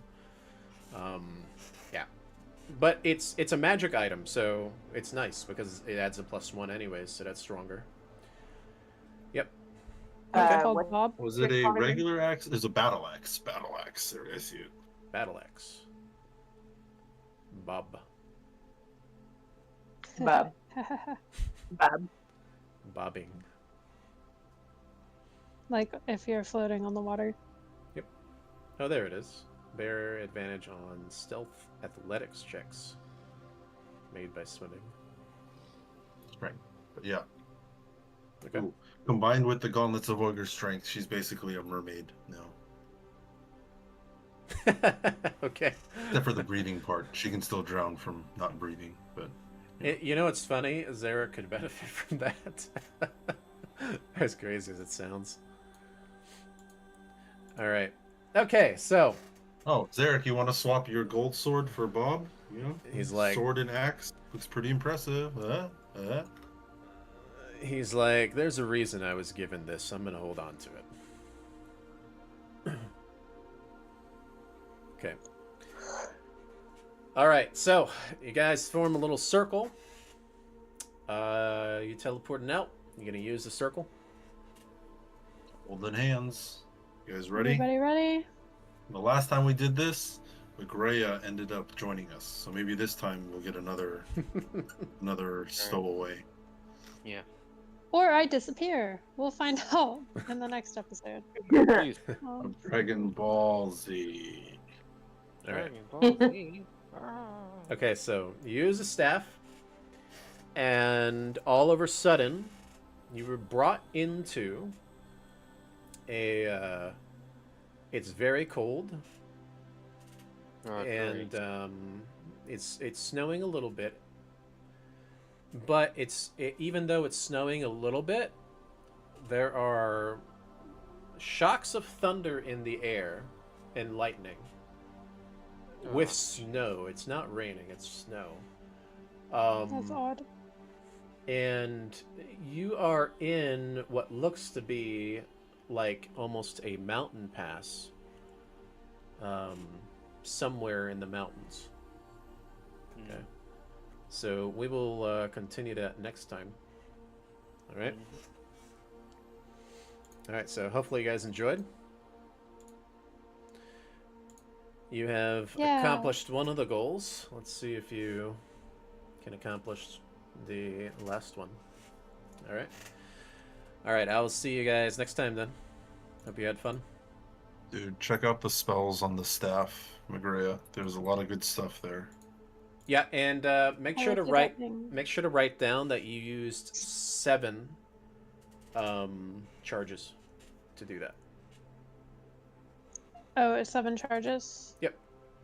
yeah. But it's a magic item, so it's nice because it adds a +1 anyways, so that's stronger. Yep. What's it Uh, called, what- Bob? Was it a Call it again? regular axe? It's a battle axe. Battle axe. There, I see it. Battle axe. Bob. Bob. Bob. Bobbing. Like if you're floating on the water. Oh, there it is. Bear advantage on stealth athletics checks made by swimming. Right. But yeah. Okay. Ooh. Combined with the gauntlets of ogre strength, she's basically a mermaid now. Okay. Except for the breathing part. She can still drown from not breathing, but You know what's funny? Zara could benefit from that. As crazy as it sounds. All right. Okay, so oh, Zarek, you want to swap your gold sword for Bob? You know, He's like- sword and axe looks pretty impressive. he's like, there's a reason I was given this. I'm going to hold on to it. Okay. All right, so you guys form a little circle. You teleporting out. You going to use the circle? Holding hands. You guys ready? Everybody ready? The last time we did this, Magrea ended up joining us. So maybe this time we'll get another stowaway. Yeah. Or I disappear. We'll find out in the next episode. Please. Um, Dragon Ball Z. All right. Dragon Ball Z. Okay, so you use a staff, and all of a sudden, you were brought into a. It's very cold, Oh, and great. it's snowing a little bit. But even though it's snowing a little bit, there are shocks of thunder in the air and lightning. With Oh. snow. It's not raining, it's snow. that's odd. And you are in what looks to be like almost a mountain pass. Somewhere in the mountains. Mm. Okay. So we will continue that next time. All right. All right. So hopefully you guys enjoyed. You have Yeah. accomplished one of the goals. Let's see if you can accomplish the last one. All right. All right. I will see you guys next time then. Hope you had fun. Dude, check out the spells on the staff, Magrea. There's a lot of good stuff there. Yeah, and make I sure to looked it write. up and- Make sure to write down that you used 7 charges to do that. Oh, it's 7 charges.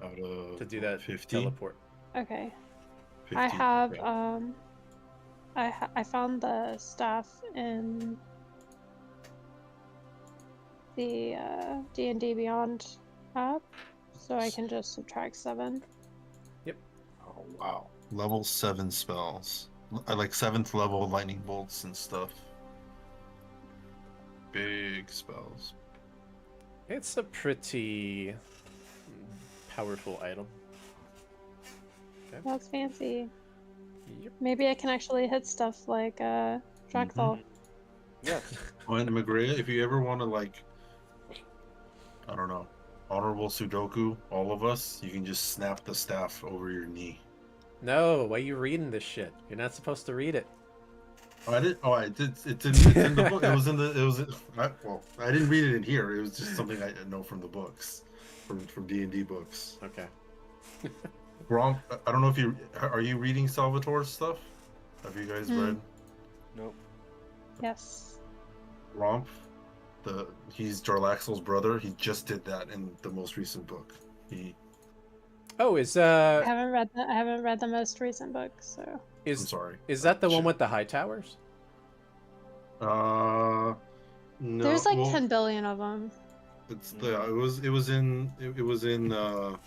Out of To do that 50. teleport. Okay. 50. I have okay. I found the staff in the D&D Beyond app, so I can just subtract 7. Oh, wow. Level 7 spells. I like 7th level lightning bolts and stuff. Big spells. It's a pretty powerful item. That's fancy. Yep. Maybe I can actually hit stuff like Dragthal. Yes. Oh, and Magrea, if you ever want to, like, I don't know, honorable Sudoku, all of us, you can just snap the staff over your knee. No, why are you reading this shit? You're not supposed to read it. Oh, I did. Oh, I did. It's in the book. It was in the. It was. Well, I didn't read it in here. It was just something I know from the books, from D&D books. Okay. Gronk, I don't know if you are you reading Salvatore's stuff. Have you guys read Nope. Yes. Gromp? He's Jarlaxle's brother. He just did that in the most recent book. Oh, is I haven't read the most recent book, so. I'm is sorry. is that the one Shit. with the high towers? No. There's like well, 10 billion of them. It's the. It was in Menzo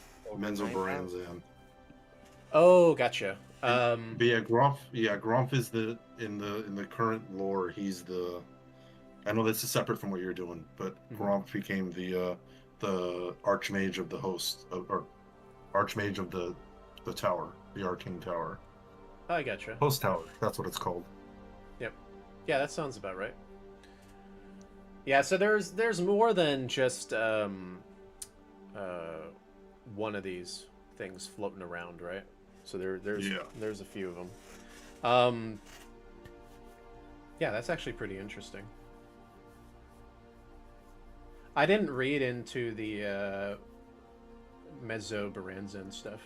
Baranzan. Oh, gotcha. But yeah, Gromp is in the current lore. He's the. I know this is separate from what you're doing, but Gromp became the Archmage of the host, or Archmage of the tower, the Arcane Tower. I gotcha. Host Tower, that's what it's called. Yep. Yeah, that sounds about right. Yeah, so there's more than just one of these things floating around, right? So there's a few of them. Yeah, that's actually pretty interesting. I didn't read into the Mezzo Baranzan stuff.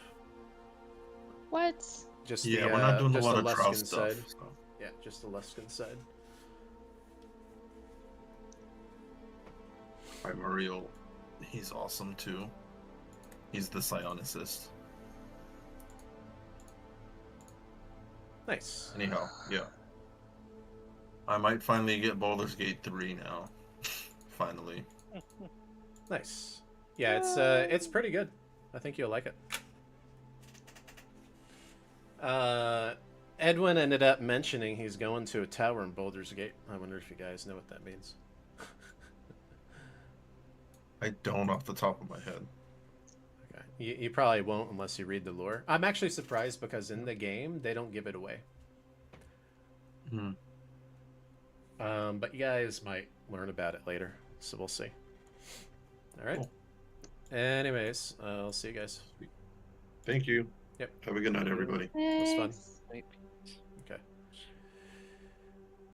What? Just Yeah, the, we're not doing a just lot the of Luskin Trout stuff. side. So. Yeah, just the Luskin side. Primordial, he's awesome too. He's the psionicist. Nice. Anyhow, yeah. I might finally get Baldur's Gate 3 now. Finally. Nice. Yeah, it's pretty good. I think you'll like it. Edwin ended up mentioning he's going to a tower in Baldur's Gate. I wonder if you guys know what that means. I don't off the top of my head. Okay. You probably won't unless you read the lore. I'm actually surprised because in the game they don't give it away. But you guys might learn about it later, so we'll see. All right. Cool. Anyways, I'll see you guys. Thank you. Yep. Have a good night, everybody. It was fun. Thanks. Right.